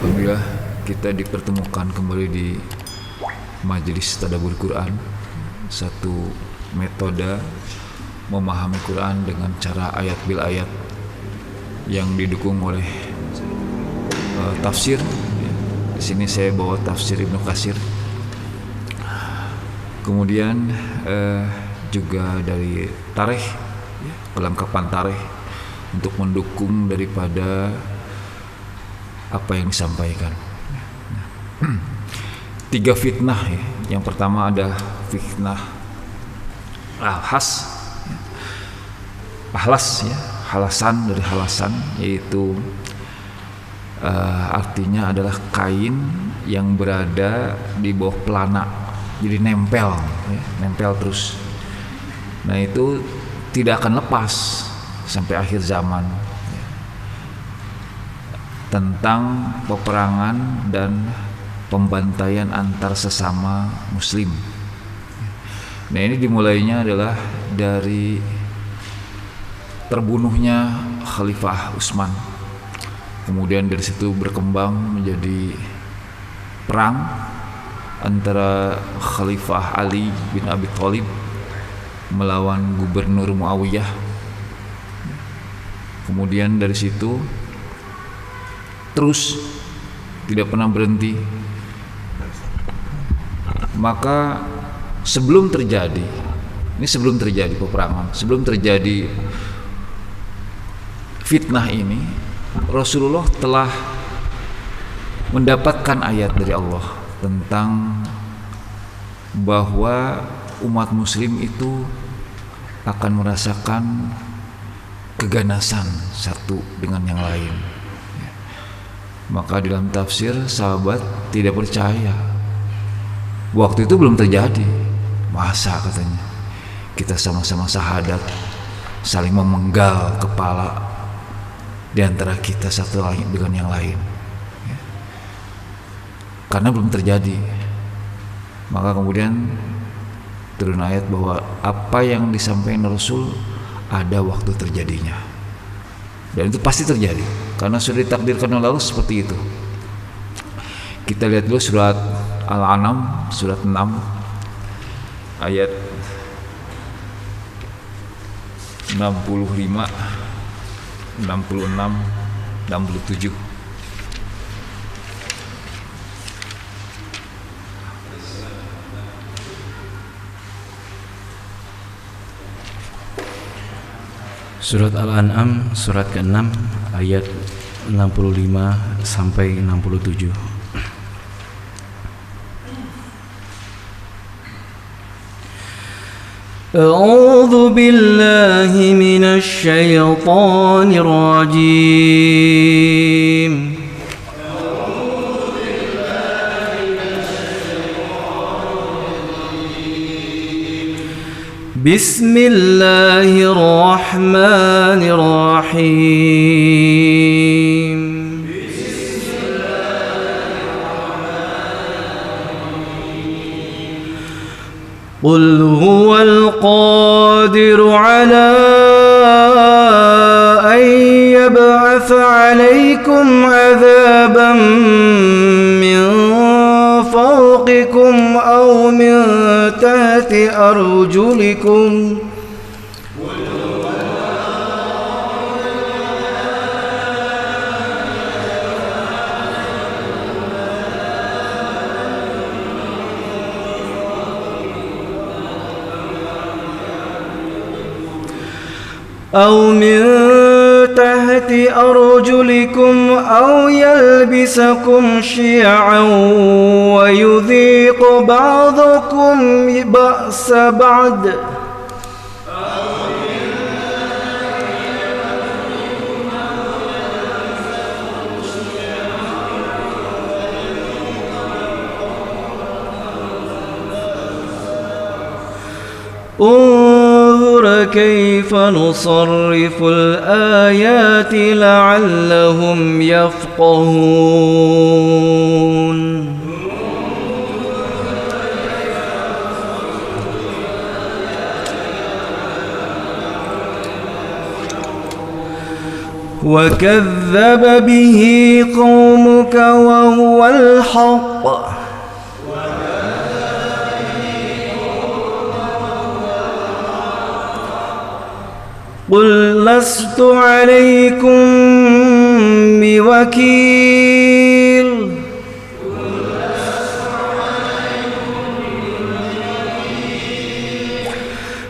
Alhamdulillah kita dipertemukan kembali di Majelis Tadabbur Quran, satu metode memahami Quran dengan cara ayat bil ayat yang didukung oleh tafsir. Di sini saya bawa tafsir Ibnu Katsir. Kemudian juga dari tarikh, kelengkapan tarikh untuk mendukung daripada apa yang disampaikan. 3 fitnah ya. Yang pertama ada fitnah ahlas ya, halasan dari halasan, yaitu artinya adalah kain yang berada di bawah pelana, jadi nempel ya, nempel terus. Nah itu tidak akan lepas sampai akhir zaman ya. Tentang peperangan dan pembantaian antar sesama muslim. Nah ini dimulainya adalah dari terbunuhnya Khalifah Utsman. Kemudian dari situ berkembang menjadi perang antara Khalifah Ali bin Abi Thalib melawan Gubernur Muawiyah. Kemudian dari situ terus tidak pernah berhenti. Maka sebelum terjadi peperangan, sebelum terjadi fitnah ini, Rasulullah telah mendapatkan ayat dari Allah tentang bahwa umat muslim itu akan merasakan keganasan satu dengan yang lain. Maka dalam tafsir sahabat tidak percaya, waktu itu belum terjadi. Masa katanya kita sama-sama syahadat, saling memenggal kepala di antara kita satu dengan yang lain ya. Karena belum terjadi. Maka kemudian turun ayat bahwa apa yang disampaikan Rasul ada waktu terjadinya, dan itu pasti terjadi karena sudah ditakdirkan oleh Allah seperti itu. Kita lihat dulu surat Al-An'am surat 6 ayat 65, 66, 67. Surat Al-An'am surat ke-6 ayat 65 sampai 67. أعوذ بالله من الشيطان الرجيم بسم الله الرحمن الرحيم قل هو القادر على أن يبعث عليكم عذابا من فوقكم أو من تحت أرجلكم أو يلبسكم شيعا ويذيق بعضكم بأس بعض انظر كيف نصرف الآيات لعلهم يفقهون وكذب به قومك وهو الحق قل لست عليكم بوكيل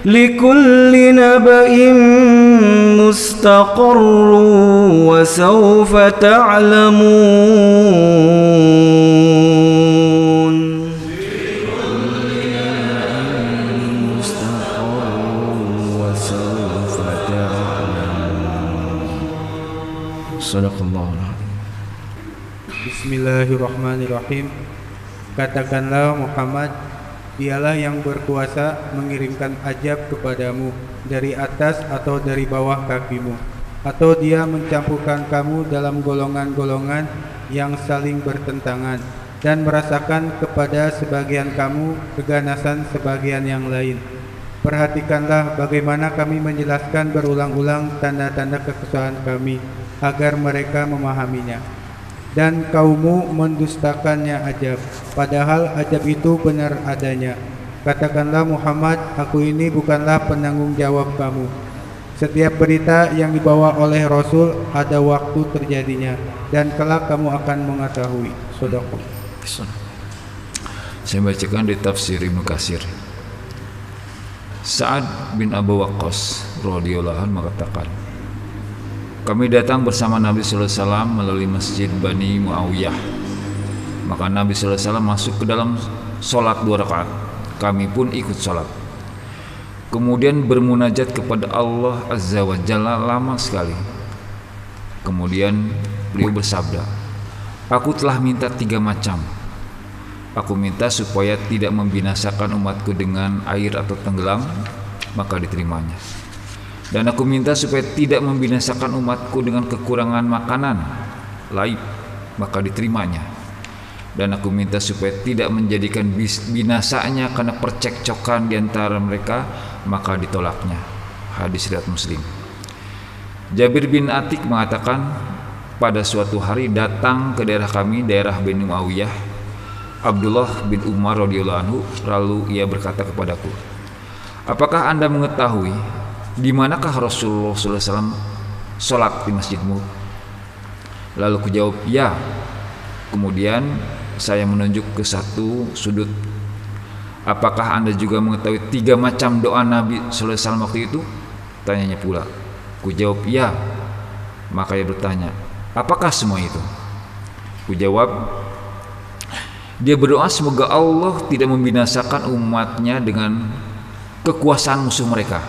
لكل نبأ مستقر وسوف تعلمون Bismillahirrahmanirrahim. Katakanlah Muhammad, dialah yang berkuasa mengirimkan ajab kepadamu dari atas atau dari bawah kakimu, atau dia mencampurkan kamu dalam golongan-golongan yang saling bertentangan dan merasakan kepada sebagian kamu keganasan sebagian yang lain. Perhatikanlah bagaimana kami menjelaskan berulang-ulang tanda-tanda kekuasaan kami agar mereka memahaminya. Dan kaummu mendustakannya ajab, padahal ajab itu benar adanya. Katakanlah Muhammad, aku ini bukanlah penanggung jawab kamu. Setiap berita yang dibawa oleh Rasul ada waktu terjadinya, dan kelak kamu akan mengetahui. Shadaqah. Saya bacakan di tafsir Ibnu Katsir. Sa'ad bin Abu Waqqas radhiyallahu anhu mengatakan, kami datang bersama Nabi sallallahu alaihi wasallam melalui masjid Bani Muawiyah. Maka Nabi sallallahu alaihi wasallam masuk ke dalam salat 2 rakaat. Kami pun ikut salat. Kemudian bermunajat kepada Allah Azza wa Jalla lama sekali. Kemudian beliau bersabda, aku telah minta 3 macam. Aku minta supaya tidak membinasakan umatku dengan air atau tenggelam, maka diterimanya. Dan aku minta supaya tidak membinasakan umatku dengan kekurangan makanan, laib, maka diterimanya. Dan aku minta supaya tidak menjadikan binasanya karena percekcokan di antara mereka, maka ditolaknya. Hadis riwayat Muslim. Jabir bin Atik mengatakan, pada suatu hari datang ke daerah kami, daerah Bani Muawiyah, Abdullah bin Umar radhiyallahu anhu, lalu ia berkata kepadaku, apakah Anda mengetahui di manakah Rasulullah SAW sholat di masjidmu? Lalu ku jawab, ya. Kemudian saya menunjuk ke satu sudut. Apakah Anda juga mengetahui 3 macam doa Nabi SAW waktu itu? Tanyanya pula. Ku jawab, ya. Maka ia bertanya, apakah semua itu? Ku jawab, dia berdoa semoga Allah tidak membinasakan umatnya dengan kekuasaan musuh mereka.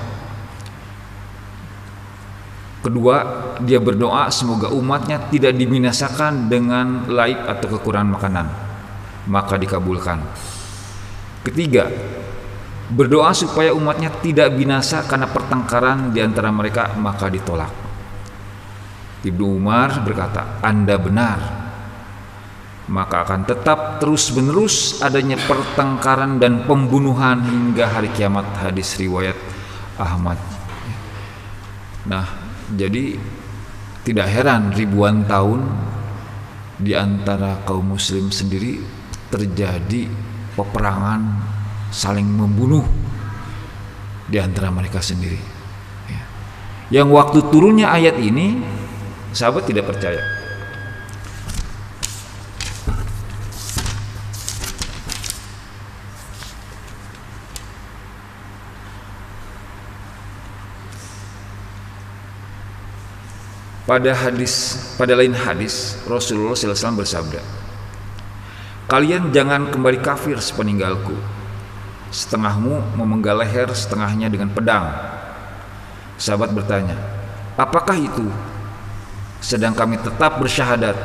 Kedua, dia berdoa semoga umatnya tidak dibinasakan dengan laib atau kekurangan makanan, maka dikabulkan. Ketiga, berdoa supaya umatnya tidak binasa karena pertengkaran di antara mereka, maka ditolak. Ibnu Umar berkata, Anda benar, maka akan tetap terus-menerus adanya pertengkaran dan pembunuhan hingga hari kiamat. Hadis riwayat Ahmad. Nah, jadi tidak heran ribuan tahun di antara kaum muslim sendiri terjadi peperangan, saling membunuh di antara mereka sendiri. Yang waktu turunnya ayat ini, sahabat tidak percaya. Pada lain hadis Rasulullah SAW bersabda, kalian jangan kembali kafir sepeninggalku. Setengahmu memenggal leher, setengahnya dengan pedang. Sahabat bertanya, apakah itu? Sedang kami tetap bersyahadat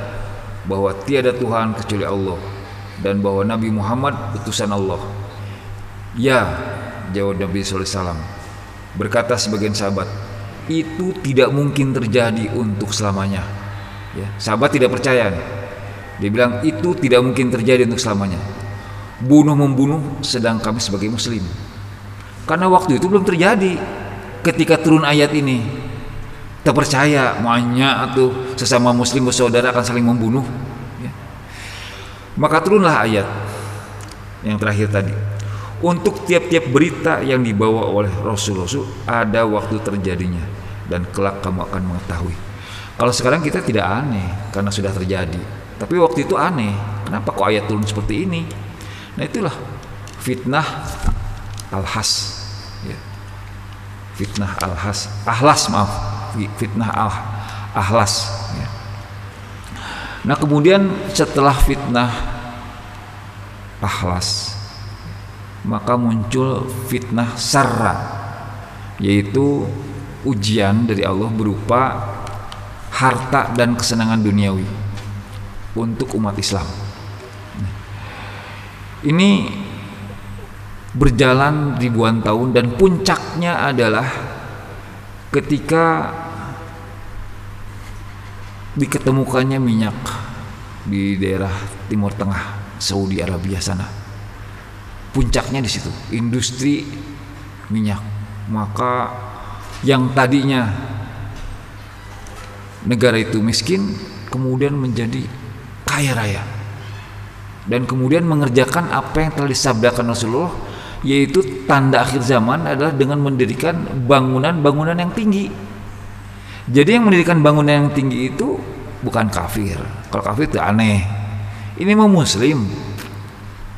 bahwa tiada Tuhan kecuali Allah dan bahwa Nabi Muhammad utusan Allah. Ya, jawab Nabi SAW. Berkata sebagian sahabat, itu tidak mungkin terjadi untuk selamanya. Ya, sahabat tidak percaya. Dia bilang itu tidak mungkin terjadi untuk selamanya. Bunuh-membunuh sedang kami sebagai muslim. Karena waktu itu belum terjadi ketika turun ayat ini. Tak percaya banyak tuh sesama muslim bersaudara akan saling membunuh ya. Maka turunlah ayat yang terakhir tadi. Untuk tiap-tiap berita yang dibawa oleh Rasul-Rasul ada waktu terjadinya dan kelak kamu akan mengetahui. Kalau sekarang kita tidak aneh karena sudah terjadi, tapi waktu itu aneh. Kenapa kok ayat turun seperti ini? Nah itulah fitnah al-has ya. Fitnah al-has, ahlas maaf, fitnah ahlas ya. Nah kemudian setelah fitnah ahlas, maka muncul fitnah sarra, yaitu ujian dari Allah berupa harta dan kesenangan duniawi untuk umat Islam. Ini berjalan ribuan tahun dan puncaknya adalah ketika diketemukannya minyak di daerah Timur Tengah, Saudi Arabia sana. Puncaknya di situ, industri minyak. Maka yang tadinya negara itu miskin kemudian menjadi kaya raya dan kemudian mengerjakan apa yang telah disabdakan Rasulullah, yaitu tanda akhir zaman adalah dengan mendirikan bangunan-bangunan yang tinggi. Jadi yang mendirikan bangunan yang tinggi itu bukan kafir. Kalau kafir itu aneh. Ini mau muslim,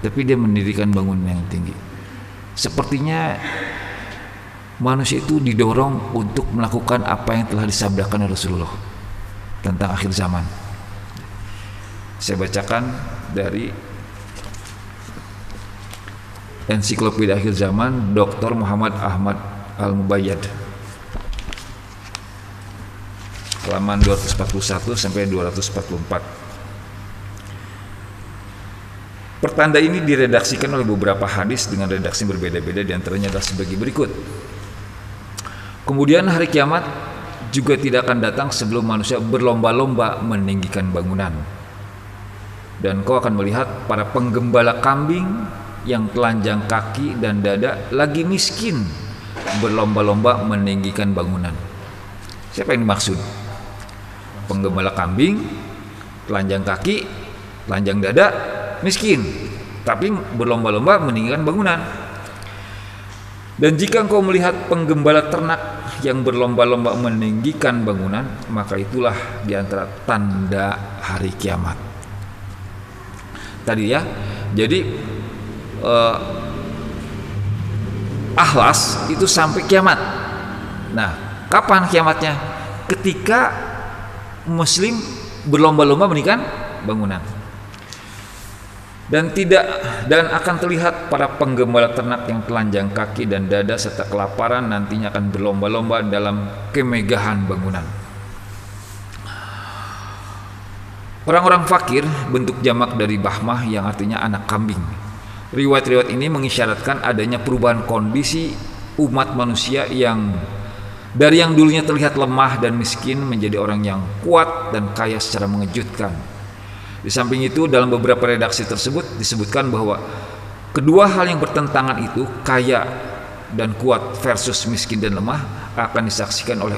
tapi dia mendirikan bangunan yang tinggi. Sepertinya manusia itu didorong untuk melakukan apa yang telah disabdakan Rasulullah tentang akhir zaman. Saya bacakan dari Ensiklopedia Akhir Zaman Dr. Muhammad Ahmad Al-Mubayyad, halaman 241 sampai 244. Pertanda ini diredaksikan oleh beberapa hadis dengan redaksi berbeda-beda, diantaranya adalah sebagai berikut. Kemudian hari kiamat juga tidak akan datang sebelum manusia berlomba-lomba meninggikan bangunan. Dan kau akan melihat para penggembala kambing yang telanjang kaki dan dada lagi miskin berlomba-lomba meninggikan bangunan. Siapa yang dimaksud? Penggembala kambing, telanjang kaki, telanjang dada, miskin, tapi berlomba-lomba meninggikan bangunan. Dan jika engkau melihat penggembala ternak yang berlomba-lomba meninggikan bangunan, maka itulah diantara tanda hari kiamat. Tadi ya, jadi ahlas itu sampai kiamat. Nah, kapan kiamatnya? Ketika muslim berlomba-lomba meninggikan bangunan. Dan akan terlihat para penggembala ternak yang telanjang kaki dan dada serta kelaparan nantinya akan berlomba-lomba dalam kemegahan bangunan. Orang-orang fakir bentuk jamak dari bahmah yang artinya anak kambing. Riwayat-riwayat ini mengisyaratkan adanya perubahan kondisi umat manusia yang dari yang dulunya terlihat lemah dan miskin menjadi orang yang kuat dan kaya secara mengejutkan. Di samping itu, dalam beberapa redaksi tersebut disebutkan bahwa kedua hal yang bertentangan itu, kaya dan kuat versus miskin dan lemah, akan disaksikan oleh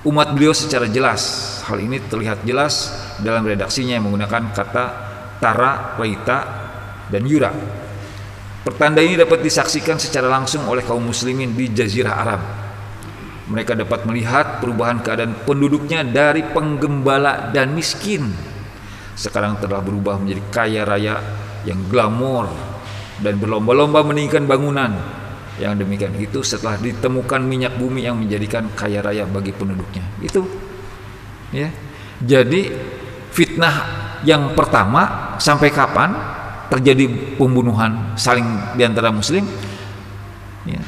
umat beliau secara jelas. Hal ini terlihat jelas dalam redaksinya yang menggunakan kata tara, raita, dan yura. Pertanda ini dapat disaksikan secara langsung oleh kaum muslimin di Jazirah Arab. Mereka dapat melihat perubahan keadaan penduduknya dari penggembala dan miskin sekarang telah berubah menjadi kaya raya yang glamor dan berlomba-lomba meninggikan bangunan. Yang demikian itu setelah ditemukan minyak bumi yang menjadikan kaya raya bagi penduduknya. Itu ya. Jadi fitnah yang pertama, sampai kapan terjadi pembunuhan saling diantara muslim ya,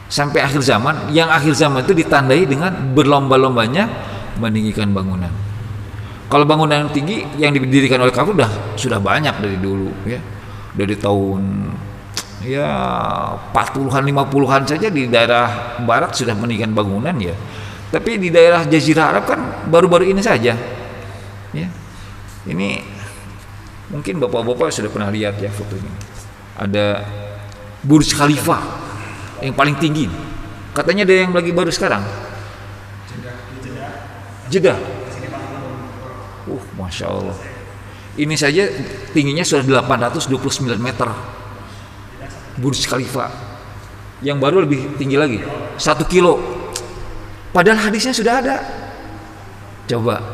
sampai akhir zaman. Yang akhir zaman itu ditandai dengan berlomba-lombanya meninggikan bangunan. Kalau bangunan yang tinggi yang didirikan oleh kafir sudah banyak dari dulu ya. Dari tahun ya 40-an 50-an saja di daerah barat sudah meninggikan bangunan ya. Tapi di daerah Jazirah Arab kan baru-baru ini saja. Ya. Ini mungkin bapak-bapak sudah pernah lihat ya foto ini. Ada Burj Khalifa yang paling tinggi. Katanya ada yang lagi baru sekarang. Jeddah. Masya Allah. Ini saja tingginya sudah 829 meter. Burj Khalifa. Yang baru lebih tinggi lagi, 1 kilo. Padahal hadisnya sudah ada. Coba,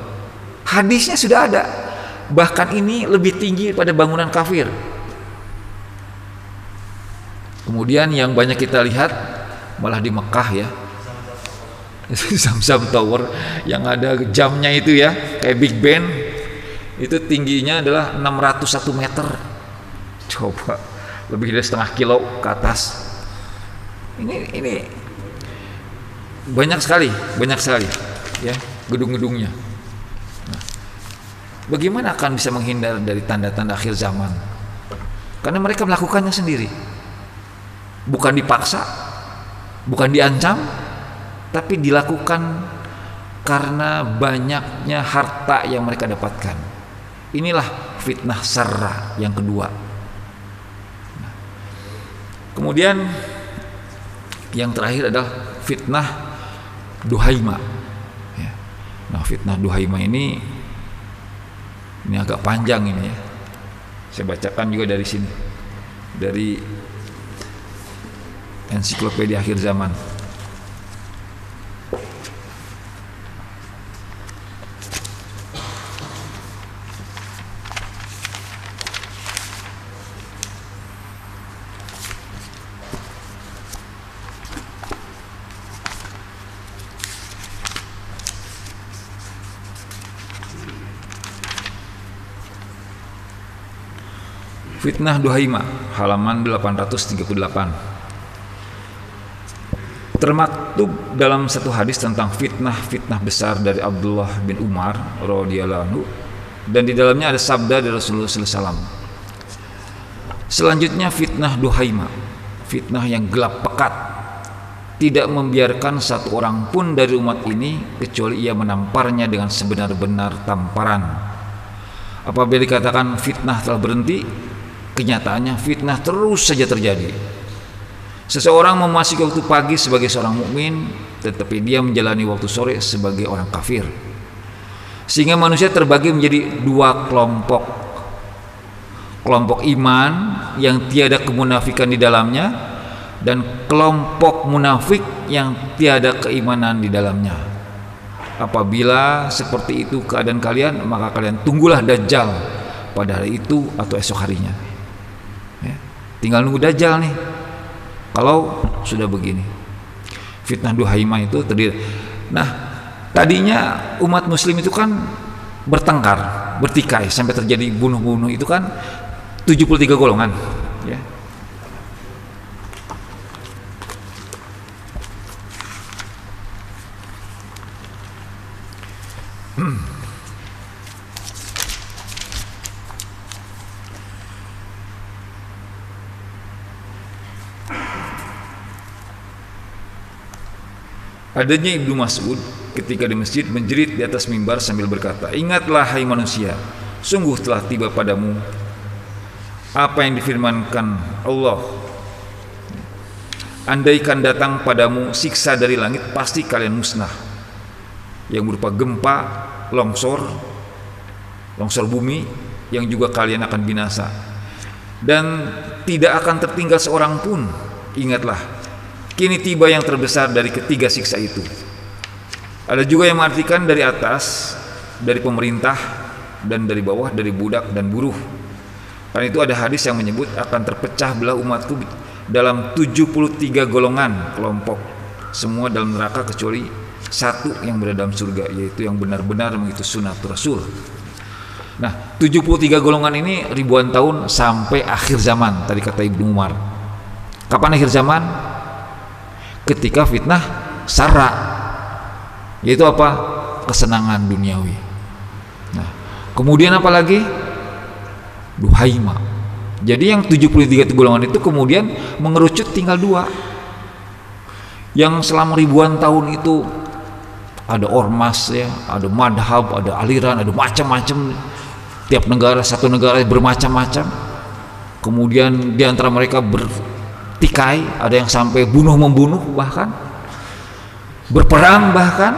hadisnya sudah ada. Bahkan ini lebih tinggi pada bangunan kafir. Kemudian yang banyak kita lihat malah di Mekah ya, Zamzam Tower yang ada jamnya itu ya, kayak Big Ben, itu tingginya adalah 601 meter. Coba, lebih dari setengah kilo ke atas. Ini banyak sekali ya gedung-gedungnya. Nah, bagaimana akan bisa menghindar dari tanda-tanda akhir zaman? Karena mereka melakukannya sendiri, bukan dipaksa, bukan diancam, tapi dilakukan karena banyaknya harta yang mereka dapatkan. Inilah fitnah sarra yang kedua. Nah, kemudian yang terakhir adalah fitnah duhaima. Ya. Nah, fitnah duhaima ini agak panjang ini ya. Saya bacakan juga dari sini, dari ensiklopedia akhir zaman. Fitnah duhaima, halaman 838. Termaktub dalam satu hadis tentang fitnah besar dari Abdullah bin Umar radhiyallahu anhu, dan di dalamnya ada sabda dari Rasulullah SAW. Selanjutnya fitnah duhaima, fitnah yang gelap pekat, tidak membiarkan satu orang pun dari umat ini kecuali ia menamparnya dengan sebenar-benar tamparan. Apabila dikatakan fitnah telah berhenti, kenyataannya fitnah terus saja terjadi. Seseorang memasuki waktu pagi sebagai seorang mukmin, tetapi dia menjalani waktu sore sebagai orang kafir. Sehingga manusia terbagi menjadi dua kelompok. Kelompok iman yang tiada kemunafikan di dalamnya, dan kelompok munafik yang tiada keimanan di dalamnya. Apabila seperti itu keadaan kalian, maka kalian tunggulah Dajjal pada hari itu atau esok harinya. Ya, tinggal nunggu Dajjal nih. Kalau sudah begini, fitnah duhaimah itu terdiri. Nah, tadinya umat muslim itu kan bertengkar, bertikai sampai terjadi bunuh-bunuh, itu kan 73 golongan, ya. Adanya Ibnu Mas'ud ketika di masjid menjerit di atas mimbar sambil berkata, "Ingatlah hai manusia, sungguh telah tiba padamu apa yang difirmankan Allah. Andaikan datang padamu siksa dari langit, pasti kalian musnah, yang berupa gempa, longsor bumi, yang juga kalian akan binasa, dan tidak akan tertinggal seorang pun. Ingatlah, kini tiba yang terbesar dari ketiga siksa itu." Ada juga yang mengartikan dari atas, dari pemerintah, dan dari bawah, dari budak dan buruh. Karena itu ada hadis yang menyebut akan terpecah belah umatku dalam 73 golongan kelompok, semua dalam neraka kecuali satu yang berada dalam surga, yaitu yang benar-benar mengikuti sunat Rasul. Nah, 73 golongan ini ribuan tahun sampai akhir zaman, tadi kata Ibnu Umar. Kapan akhir zaman? Ketika fitnah sarra, yaitu apa? Kesenangan duniawi. Nah, kemudian apa lagi? Duhaima. Jadi yang 73 golongan itu kemudian mengerucut tinggal dua. Yang selama ribuan tahun itu ada ormas ya, ada madhab, ada aliran, ada macam-macam. Tiap negara, satu negara bermacam-macam. Kemudian di antara mereka bertikai, ada yang sampai bunuh-membunuh, bahkan berperang bahkan,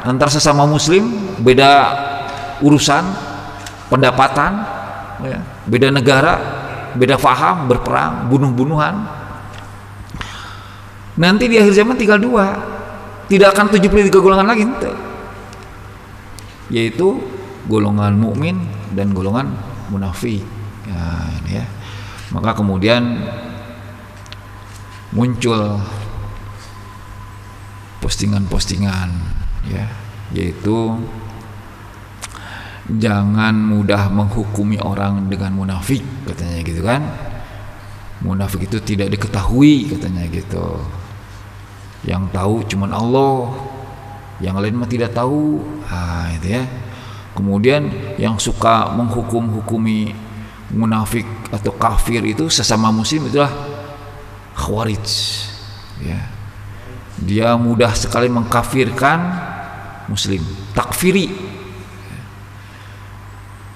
antar sesama muslim, beda urusan, pendapatan, ya, beda negara, beda faham, berperang, bunuh-bunuhan. Nanti di akhir zaman tinggal dua, tidak akan 73 golongan lagi, yaitu golongan mukmin dan golongan munafik. Ya, ini ya. Maka kemudian muncul postingan-postingan, ya, yaitu jangan mudah menghukumi orang dengan munafik, katanya gitu kan. Munafik itu tidak diketahui, katanya gitu. Yang tahu cuman Allah, yang lain mah tidak tahu. Ah, itu ya. Kemudian yang suka menghukumi munafik atau kafir itu sesama muslim itulah khawarij, ya. Dia mudah sekali mengkafirkan muslim, takfiri.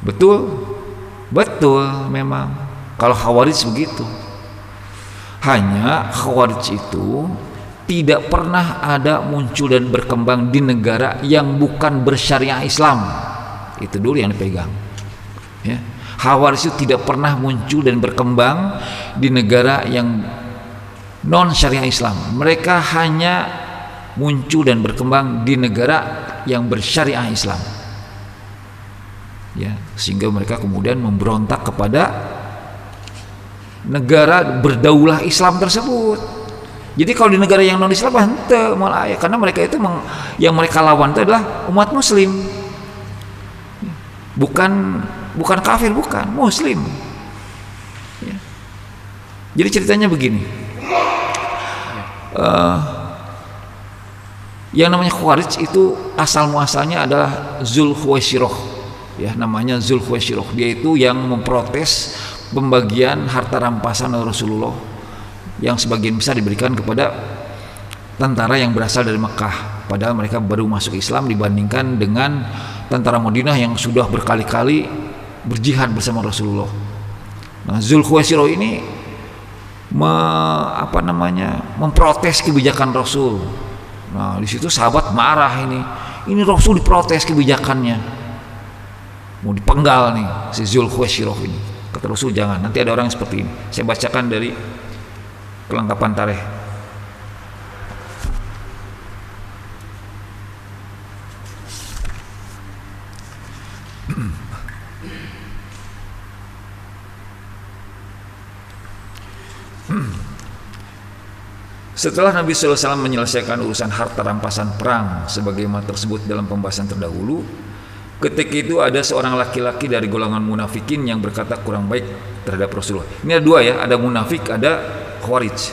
Betul memang kalau khawarij begitu. Hanya khawarij itu tidak pernah ada muncul dan berkembang di negara yang bukan bersyariah Islam. Itu dulu yang dipegang, ya. Khawarij itu tidak pernah muncul dan berkembang di negara yang non syariah Islam. Mereka hanya muncul dan berkembang di negara yang bersyariah Islam, ya, sehingga mereka kemudian memberontak kepada negara berdaulah Islam tersebut. Jadi kalau di negara yang non Islam hente malah ya, karena mereka itu yang mereka lawan itu adalah umat muslim, bukan kafir, bukan muslim, ya. Jadi ceritanya begini, yang namanya Khawarij itu asal muasalnya adalah Zulkhuwaisirah, ya, namanya Zulkhuwaisirah. Dia itu yang memprotes pembagian harta rampasan Rasulullah yang sebagian besar diberikan kepada tentara yang berasal dari Mekah, padahal mereka baru masuk Islam dibandingkan dengan tentara Madinah yang sudah berkali-kali berjihad bersama Rasulullah. Nah, Zulkhuwaisirah ini memprotes kebijakan Rasul. Nah, di situ sahabat marah, ini Rasul diprotes kebijakannya, mau dipenggal nih si Zulkhuwaisirah ini. Kata Rasul, jangan, nanti ada orang yang seperti ini. Saya bacakan dari kelengkapan tarikh. Setelah Nabi SAW menyelesaikan urusan harta rampasan perang sebagaimana tersebut dalam pembahasan terdahulu, ketika itu ada seorang laki-laki dari golongan munafikin yang berkata kurang baik terhadap Rasulullah. Ini ada dua, ya, ada munafik, ada Khawarij.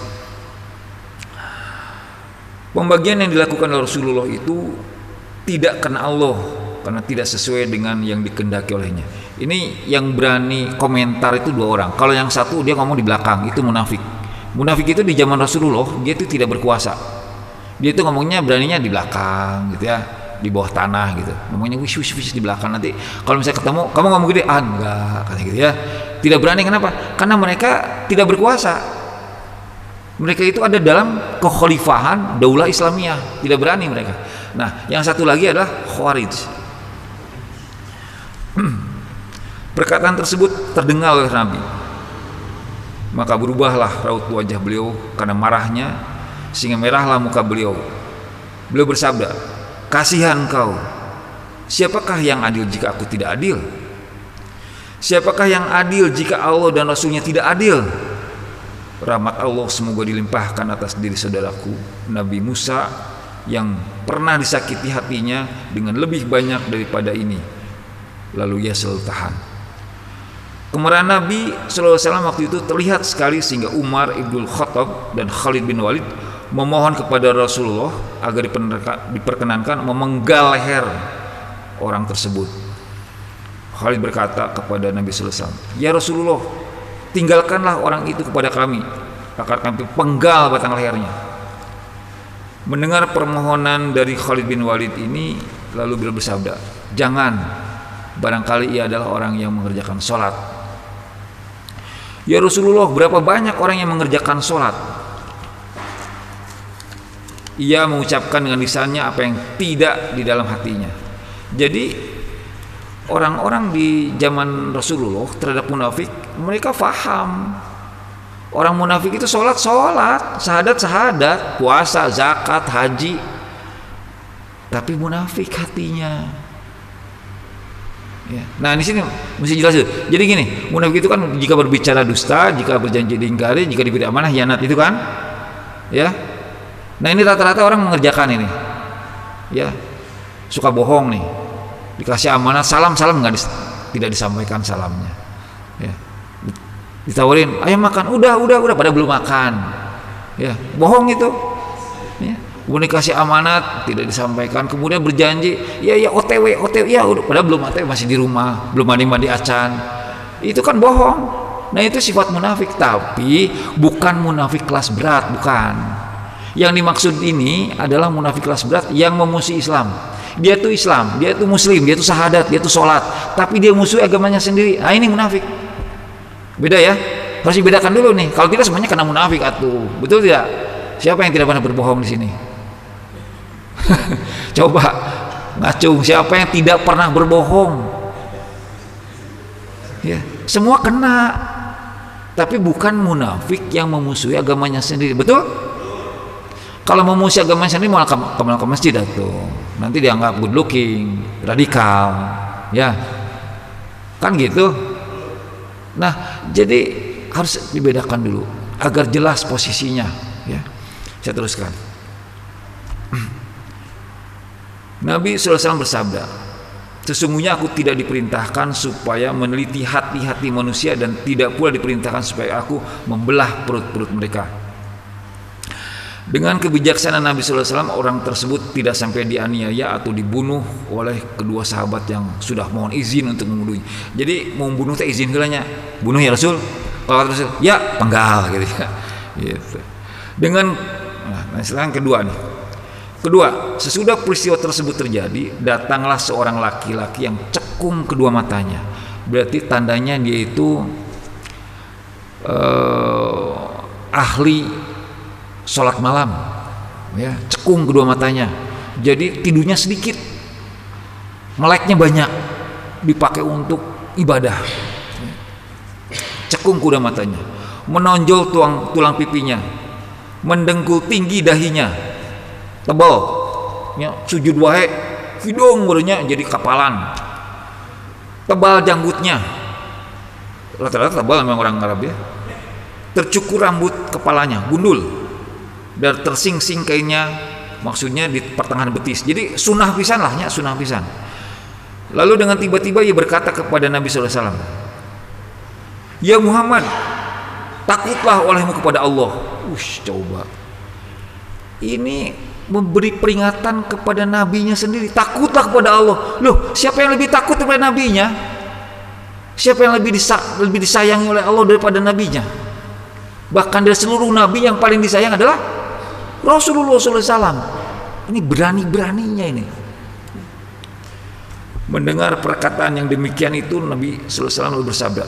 Pembagian yang dilakukan oleh Rasulullah itu tidak kena Allah karena tidak sesuai dengan yang dikehendaki olehnya. Ini yang berani komentar itu dua orang. Kalau yang satu dia ngomong di belakang, itu munafik. Munafik itu di zaman Rasulullah dia itu tidak berkuasa. Dia itu ngomongnya beraninya di belakang gitu, ya, di bawah tanah gitu. Ngomongnya wish di belakang, nanti kalau misalnya ketemu kamu ngomong gede, enggak, katanya gitu, ya. Tidak berani, kenapa? Karena mereka tidak berkuasa. Mereka itu ada dalam kekhalifahan daulah Islamiyah, tidak berani mereka. Nah, yang satu lagi adalah Khawarij. Perkataan tersebut terdengar oleh Nabi. Maka berubahlah raut wajah beliau karena marahnya, sehingga merahlah muka beliau. Beliau bersabda, kasihan kau. Siapakah yang adil jika aku tidak adil? Siapakah yang adil jika Allah dan Rasulnya tidak adil? Rahmat Allah semoga dilimpahkan atas diri saudaraku Nabi Musa yang pernah disakiti hatinya dengan lebih banyak daripada ini. Lalu ia selalu tahan. Kemarahan Nabi SAW waktu itu terlihat sekali sehingga Umar ibn Khattab dan Khalid bin Walid memohon kepada Rasulullah agar diperkenankan memenggal leher orang tersebut. Khalid berkata kepada Nabi SAW, ya Rasulullah, tinggalkanlah orang itu kepada kami agar kami penggal batang lehernya. Mendengar permohonan dari Khalid bin Walid ini, lalu beliau bersabda, jangan, barangkali ia adalah orang yang mengerjakan sholat. Ya Rasulullah, berapa banyak orang yang mengerjakan sholat? ia mengucapkan dengan lisannya apa yang tidak di dalam hatinya. Jadi orang-orang di zaman Rasulullah terhadap munafik, mereka faham. Orang munafik itu sholat, syahadat, puasa, zakat, haji, tapi munafik hatinya. Ya. Nah di sini mesti jelas. Jadi gini, munafik itu kan jika berbicara dusta, jika berjanji diingkari, jika diberi amanah hianat, itu kan, ya. Nah ini rata-rata orang mengerjakan ini, ya, suka bohong nih, dikasih amanah salam tidak disampaikan salamnya, ya. Ditawarin ayo makan, udah pada belum makan, ya, bohong itu, ya. Kemudian dikasih amanat tidak disampaikan, kemudian berjanji ya OTW ya udah, padahal belum OTW, masih di rumah, belum mandi acan, itu kan bohong. Nah itu sifat munafik, tapi bukan munafik kelas berat, bukan. Yang dimaksud ini adalah munafik kelas berat yang memusuhi Islam. Dia tuh Islam, dia tuh Muslim, dia tuh syahadat, dia tuh sholat, tapi dia musuh agamanya sendiri. Nah ini munafik. Beda ya, harus dibedakan dulu nih. Kalau tidak semuanya kena munafik atuh, betul tidak? Siapa yang tidak pernah berbohong di sini? Coba ngacung, siapa yang tidak pernah berbohong? Ya, semua kena, tapi bukan munafik yang memusuhi agamanya sendiri, betul? Kalau memusuhi agama sendiri malah ke masjid tuh, nanti dianggap good looking, radikal, ya, kan gitu. Nah, jadi harus dibedakan dulu agar jelas posisinya, ya. Saya teruskan. Nabi SAW bersabda, sesungguhnya aku tidak diperintahkan supaya meneliti hati-hati manusia dan tidak pula diperintahkan supaya aku membelah perut-perut mereka. Dengan kebijaksanaan Nabi SAW, orang tersebut tidak sampai dianiaya atau dibunuh oleh kedua sahabat yang sudah mohon izin untuk membunuhnya. Jadi mau membunuh teh izin hilangnya, bunuh ya Rasul. Kalau Rasul, ya penggal gitu ya. Gitu. Dengan sekarang kedua nih. Kedua, sesudah peristiwa tersebut terjadi, datanglah seorang laki-laki yang cekung kedua matanya. Berarti tandanya dia itu ahli sholat malam, ya, cekung kedua matanya, jadi tidurnya sedikit, meleknya banyak, dipakai untuk ibadah. Cekung kedua matanya, menonjol tulang pipinya, mendengkul tinggi dahinya, tebal, ya, sujud wae, hidung barunya jadi kapalan, tebal janggutnya, rata-rata tebal memang orang Arab ya, tercukur rambut kepalanya, gundul, dan tersing-sing kainnya, maksudnya di pertengahan betis. Jadi sunnah pisan lah, ya, sunnah pisan. Lalu dengan tiba-tiba ia berkata kepada Nabi SAW, ya Muhammad, takutlah olehmu kepada Allah. Coba, ini memberi peringatan kepada nabinya sendiri, takutlah kepada Allah. Loh, siapa yang lebih takut kepada nabinya? Siapa yang lebih disayangi oleh Allah daripada nabinya? Bahkan dari seluruh nabi yang paling disayang adalah Rasulullah SAW. Ini berani-beraninya ini. Mendengar perkataan yang demikian itu, Nabi SAW bersabda,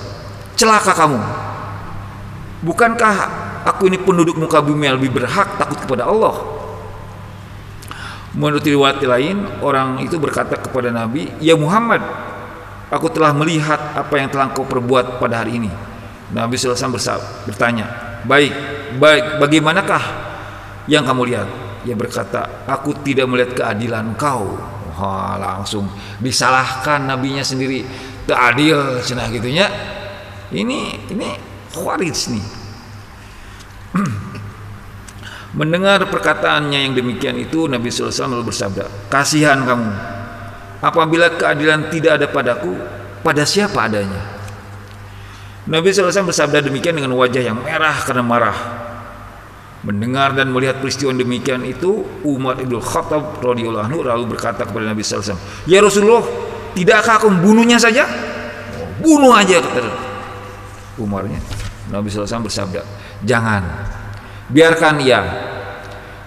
celaka kamu. Bukankah aku ini penduduk muka bumi yang lebih berhak takut kepada Allah? Menurut riwayat lain, orang itu berkata kepada Nabi, ya Muhammad, aku telah melihat apa yang telah kau perbuat pada hari ini. Nabi SAW bertanya, baik, bagaimanakah yang kamu lihat? Ia berkata, aku tidak melihat keadilan kau. Wah, langsung disalahkan nabinya sendiri, tak adil cenah gitunya. Ini Khawarij nih. Mendengar perkataannya yang demikian itu, Nabi SAW bersabda, kasihan kamu, apabila keadilan tidak ada padaku, pada siapa adanya? Nabi SAW bersabda demikian dengan wajah yang merah karena marah. Mendengar dan melihat peristiwa demikian itu, Umar ibn Khattab radhiyallahu anhu lalu berkata kepada Nabi SAW, ya Rasulullah, tidakkah aku membunuhnya saja? Bunuh aja, kata Umarnya. Nabi SAW bersabda, jangan, biarkan ia,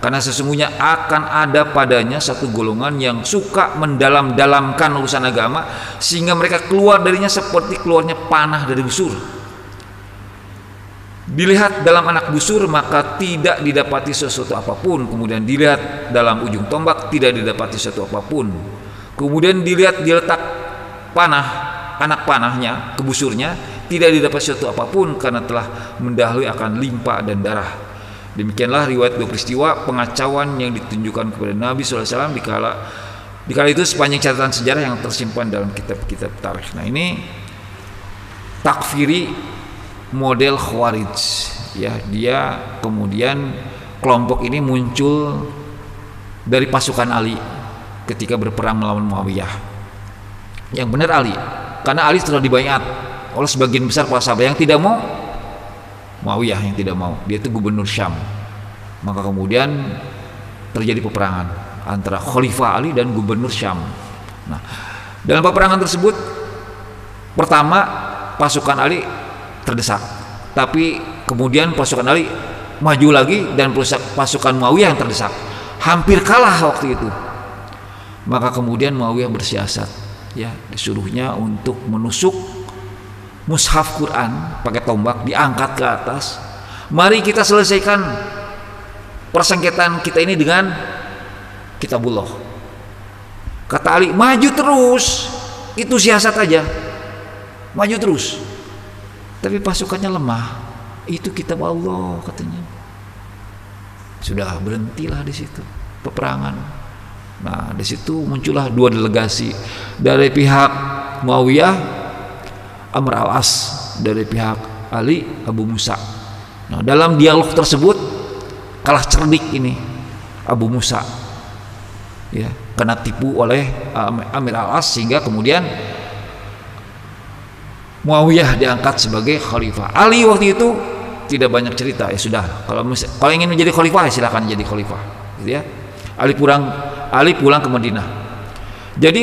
karena sesungguhnya akan ada padanya satu golongan yang suka mendalam-dalamkan urusan agama, sehingga mereka keluar darinya seperti keluarnya panah dari busur. Dilihat dalam anak busur maka tidak didapati sesuatu apapun. Kemudian dilihat dalam ujung tombak tidak didapati sesuatu apapun. Kemudian dilihat di letak panah, anak panahnya, ke busurnya, tidak didapat sesuatu apapun karena telah mendahului akan limpa dan darah. Demikianlah riwayat dua peristiwa pengacauan yang ditunjukkan kepada Nabi SAW dikala itu sepanjang catatan sejarah yang tersimpan dalam kitab-kitab tarikh. Nah, ini takfiri model Khawarij, ya. Dia kemudian kelompok ini muncul dari pasukan Ali ketika berperang melawan Muawiyah. Yang benar Ali, karena Ali telah dibaiat oleh sebagian besar para sahabat. Yang tidak mau Muawiyah, yang tidak mau, dia itu gubernur Syam. Maka kemudian terjadi peperangan antara Khalifah Ali dan gubernur Syam. Nah, dalam peperangan tersebut pertama pasukan Ali terdesak, tapi kemudian pasukan Ali maju lagi dan pasukan Muawiyah yang terdesak, hampir kalah waktu itu. Maka kemudian Muawiyah bersiasat, ya, disuruhnya untuk menusuk mushaf Quran pakai tombak, diangkat ke atas. Mari kita selesaikan persengketaan kita ini dengan Kitabullah. Kata Ali, maju terus, itu siasat aja, maju terus. Tapi pasukannya lemah, itu kitab Allah katanya. Sudah berhentilah di situ peperangan. Nah, di situ muncullah dua delegasi dari pihak Muawiyah, Amr al-As, dari pihak Ali, Abu Musa. Nah, dalam dialog tersebut kalah cerdik ini Abu Musa, ya, kena tipu oleh Amr al-As sehingga kemudian Muawiyah diangkat sebagai khalifah. Ali waktu itu tidak banyak cerita, ya sudah, kalau ingin menjadi khalifah ya silakan jadi khalifah, gitu ya. Ali pulang ke Madinah. Jadi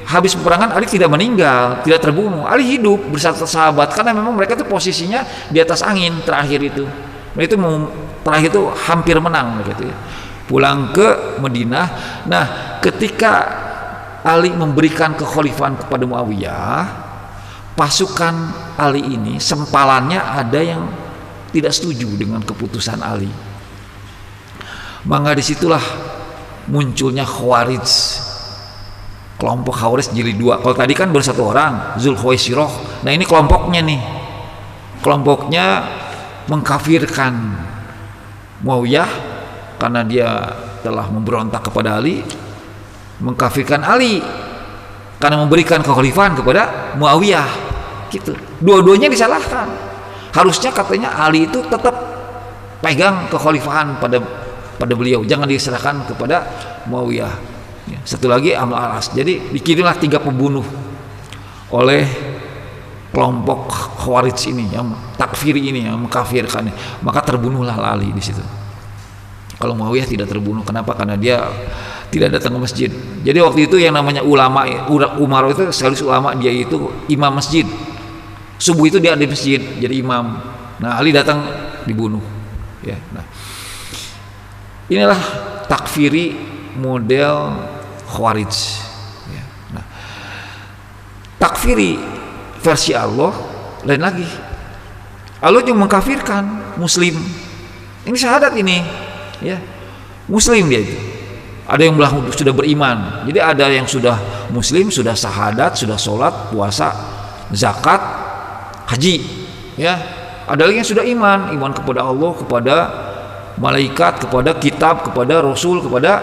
habis peperangan Ali tidak meninggal, tidak terbunuh. Ali hidup bersama sahabat karena memang mereka itu posisinya di atas angin terakhir itu. Mereka itu terakhir itu hampir menang gitu ya. Pulang ke Madinah. Nah, ketika Ali memberikan kekhalifahan kepada Muawiyah, pasukan Ali ini sempalannya ada yang tidak setuju dengan keputusan Ali. Maka disitulah munculnya Khawarij, kelompok Khawarij jilid 2. Kalau tadi kan baru satu orang, Zulkhuwaisirah. Nah, ini kelompoknya nih, kelompoknya mengkafirkan Muawiyah karena dia telah memberontak kepada Ali, mengkafirkan Ali karena memberikan kekhalifahan kepada Muawiyah, gitu. Dua-duanya disalahkan. Harusnya katanya Ali itu tetap pegang kekhalifahan pada beliau, jangan diserahkan kepada Muawiyah. Ya, satu lagi Amr al-As. Jadi dikirimlah 3 pembunuh oleh kelompok Khawarij ini, yang takfiri ini, yang mengkafirkan. Maka terbunuhlah Ali di situ. Kalau Muawiyah tidak terbunuh, kenapa? Karena dia tidak datang ke masjid. Jadi waktu itu yang namanya ulama, Umar itu sekaligus ulama, dia itu imam masjid. Subuh itu dia di masjid jadi imam. Nah, Ali datang dibunuh. Ya, nah, inilah takfiri model Khawarij. Ya, nah, takfiri versi Allah lain lagi. Allah yang mengkafirkan Muslim. Ini syahadat ini, ya, Muslim dia itu. Ada yang bilang sudah beriman. Jadi ada yang sudah Muslim, sudah syahadat, sudah sholat, puasa, zakat, haji, ya. Ada lagi yang sudah iman kepada Allah, kepada malaikat, kepada kitab, kepada rasul, kepada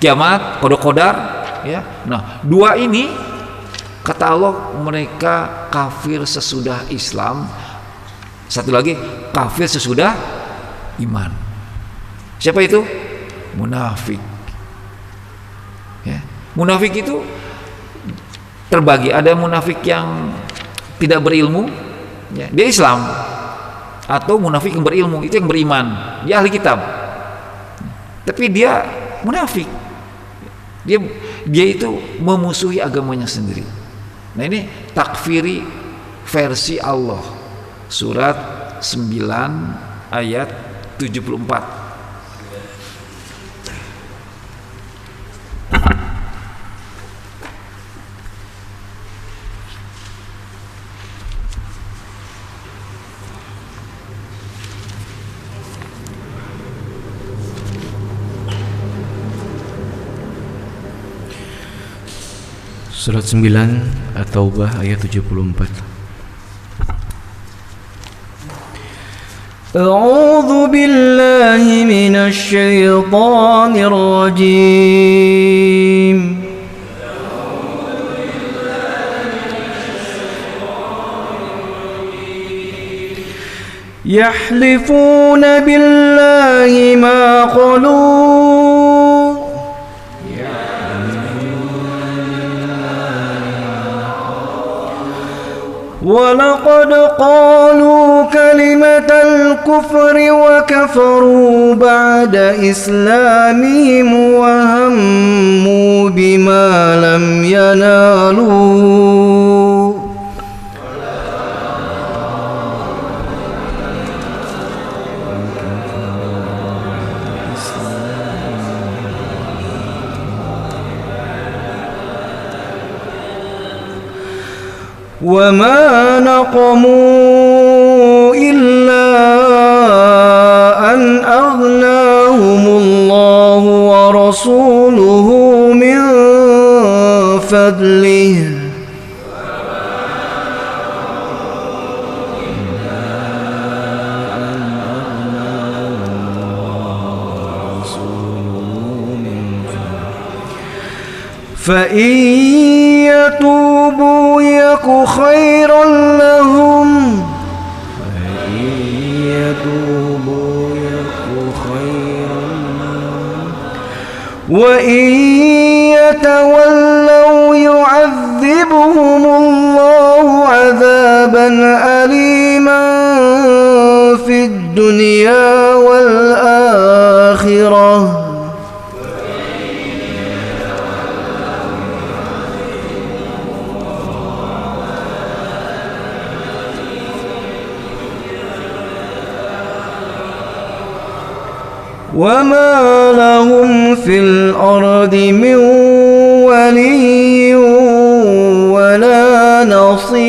kiamat, qadar, ya. Nah, dua ini kata Allah mereka kafir sesudah Islam. Satu lagi kafir sesudah iman. Siapa itu? Munafik. Ya. Munafik itu terbagi. Ada munafik yang tidak berilmu, ya, dia Islam, atau munafik yang berilmu, itu yang beriman, dia ahli kitab, tapi dia munafik. Dia itu memusuhi agamanya sendiri. Nah, ini takfiri versi Allah. Surat 9 ayat 74. Surat 9 At-Taubah ayat 74. أعوذ بالله من الشيطان الرجيم يحلفون بالله ما قالوا ولقد قالوا كلمة الكفر وكفروا بعد إسلامهم وهموا بما لم ينالوا وما نقموا إلا أن أغناهم الله ورسوله من فضله فإن يتوبوا يك خيرا لهم وإن يتولوا يعذبهم الله عذابا أليما في الدنيا والآخرة وما لهم في الأرض من ولي ولا نصير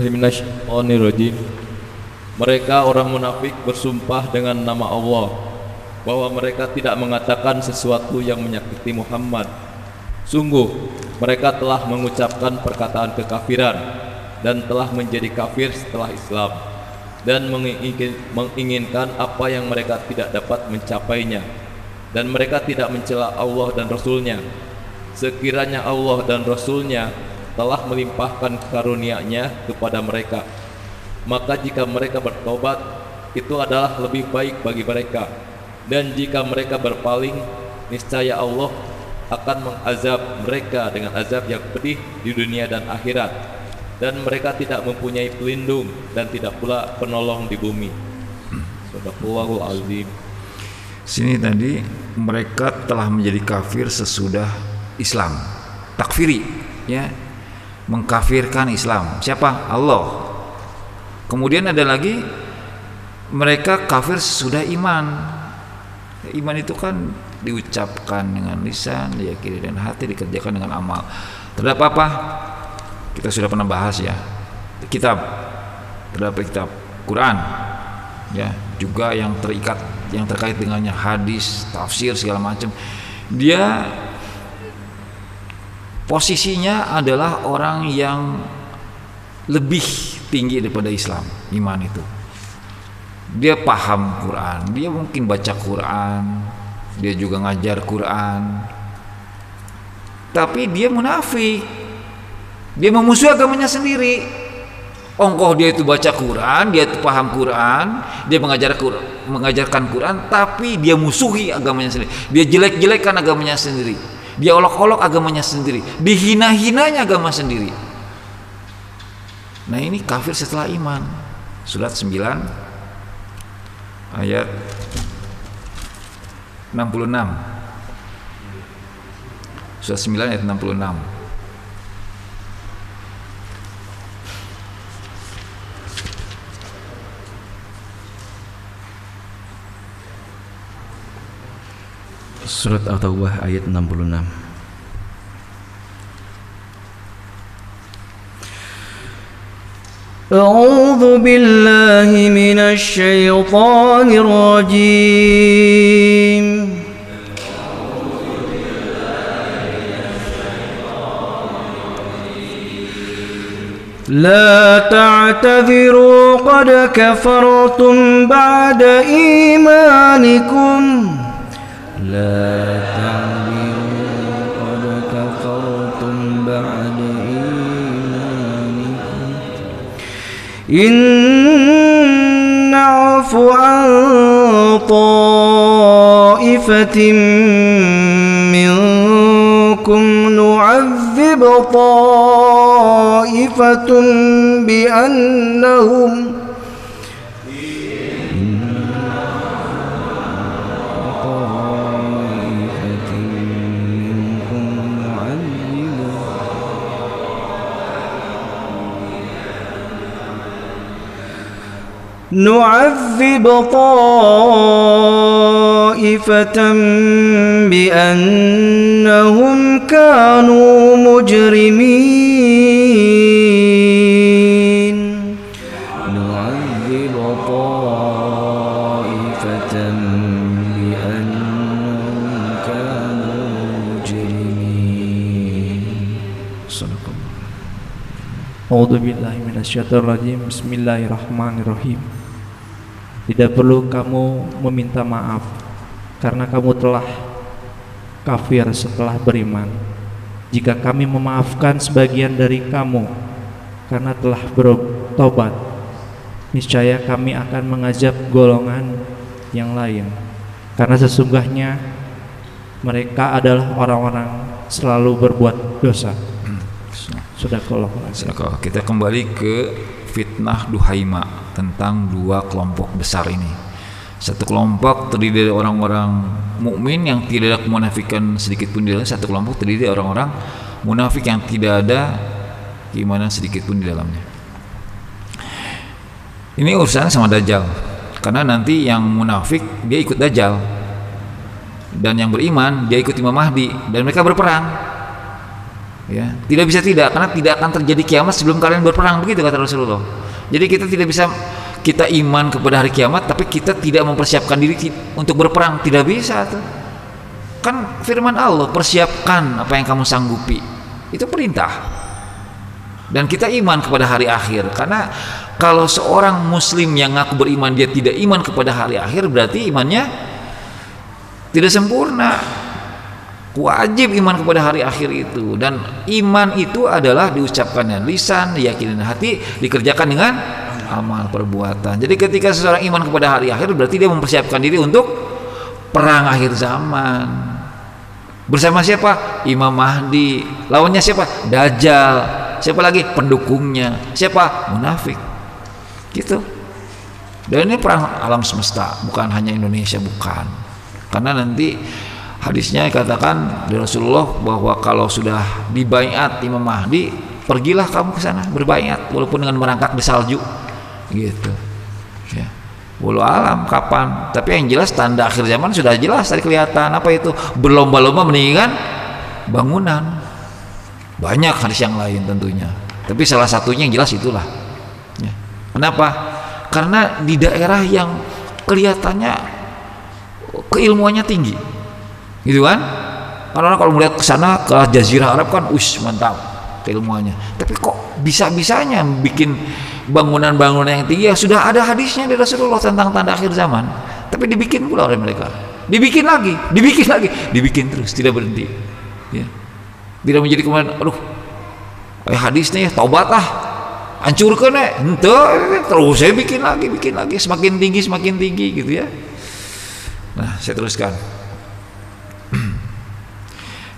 Minasyaitonirrajim. Mereka orang munafik bersumpah dengan nama Allah bahwa mereka tidak mengatakan sesuatu yang menyakiti Muhammad. Sungguh mereka telah mengucapkan perkataan kekafiran dan telah menjadi kafir setelah Islam dan menginginkan apa yang mereka tidak dapat mencapainya, dan mereka tidak mencela Allah dan Rasulnya. Sekiranya Allah dan Rasulnya telah melimpahkan karunia-Nya kepada mereka, maka jika mereka bertobat, itu adalah lebih baik bagi mereka. Dan jika mereka berpaling, niscaya Allah akan mengazab mereka dengan azab yang pedih di dunia dan akhirat, dan mereka tidak mempunyai pelindung dan tidak pula penolong di bumi. Shadaqallahul azim. Sini tadi mereka telah menjadi kafir sesudah Islam. Takfiri, ya. Mengkafirkan Islam. Siapa? Allah. Kemudian ada lagi mereka kafir sesudah iman. Iman itu kan diucapkan dengan lisan, diyakini dengan hati, dikerjakan dengan amal. Terhadap apa? Kita sudah pernah bahas ya. Kitab, terhadap kitab Quran, ya, juga yang terikat, yang terkait dengannya, hadis, tafsir segala macam. Dia posisinya adalah orang yang lebih tinggi daripada Islam, iman itu. Dia paham Quran, dia mungkin baca Quran, dia juga ngajar Quran, tapi dia munafik, dia memusuhi agamanya sendiri. Ongkoh dia itu baca Quran, dia itu paham Quran, dia mengajarkan Quran, tapi dia musuhi agamanya sendiri, dia jelek-jelekkan agamanya sendiri, dia olok-olok agamanya sendiri, dihina-hinanya agama sendiri. Nah, ini kafir setelah iman. Surat 9 ayat 66. Surat 9 ayat 66. Surat At-Taubah ayat 66. أعوذ بالله من الشيطان الرجيم لا تعتذروا قد كفرتم بعد إيمانكم لا تعتذروا قد كفرتم بعد إيمانكم إن نعف عن طائفة منكم نعذب طائفة بأنهم نعذب طائفة بأنهم كانوا مجرمين نعذب طائفة بأنهم كانوا مجرمين صدق الله. A'udzu billahi minasyaitonir rajim. Bismillahirrahmanirrahim. Tidak perlu kamu meminta maaf karena kamu telah kafir setelah beriman. Jika kami memaafkan sebagian dari kamu karena telah bertobat, niscaya kami akan mengazab golongan yang lain, karena sesungguhnya mereka adalah orang-orang selalu berbuat dosa. Sedekah. Kita kembali ke fitnah Duhaima tentang dua kelompok besar ini. Satu kelompok terdiri dari orang-orang mukmin yang tidak ada kemunafikan sedikit pun di dalamnya. Satu kelompok terdiri dari orang-orang munafik yang tidak ada keimanan sedikit pun di dalamnya. Ini urusan sama Dajjal, karena nanti yang munafik dia ikut Dajjal, dan yang beriman dia ikut Imam Mahdi, dan mereka berperang. Ya, tidak bisa tidak, karena tidak akan terjadi kiamat sebelum kalian berperang, begitu kata Rasulullah. Jadi kita tidak bisa, kita iman kepada hari kiamat tapi kita tidak mempersiapkan diri untuk berperang, tidak bisa tuh. Kan firman Allah, persiapkan apa yang kamu sanggupi, itu perintah. Dan kita iman kepada hari akhir, karena kalau seorang muslim yang ngaku beriman dia tidak iman kepada hari akhir, berarti imannya tidak sempurna. Wajib iman kepada hari akhir itu, dan iman itu adalah diucapkan dengan lisan, diyakini dengan hati, dikerjakan dengan amal perbuatan. Jadi ketika seseorang iman kepada hari akhir, berarti dia mempersiapkan diri untuk perang akhir zaman. Bersama siapa? Imam Mahdi. Lawannya siapa? Dajjal. Siapa lagi? Pendukungnya. Siapa? Munafik. Gitu. Dan ini perang alam semesta, bukan hanya Indonesia, bukan. Karena nanti hadisnya katakan dari Rasulullah bahwa kalau sudah dibaiat Imam Mahdi, pergilah kamu ke sana berbaiat walaupun dengan merangkak di salju, gitu. Ya. Walau alam kapan, tapi yang jelas tanda akhir zaman sudah jelas tadi kelihatan. Apa itu? Berlomba-lomba meninggikan bangunan. Banyak hadis yang lain tentunya, tapi salah satunya yang jelas itulah. Ya. Kenapa? Karena di daerah yang kelihatannya keilmuannya tinggi, gitu kan? Karena kalau melihat ke sana ke Jazirah Arab kan, mantap keilmuannya. Tapi kok bisa-bisanya bikin bangunan-bangunan yang tinggi? Ya sudah ada hadisnya dari Rasulullah tentang tanda akhir zaman, tapi dibikin pula oleh mereka. Dibikin lagi, dibikin terus, tidak berhenti. Ya. Tidak menjadi kemudian, hadisnya ya taubat hancurkan terus saya bikin lagi, semakin tinggi gitu ya. Nah, saya teruskan.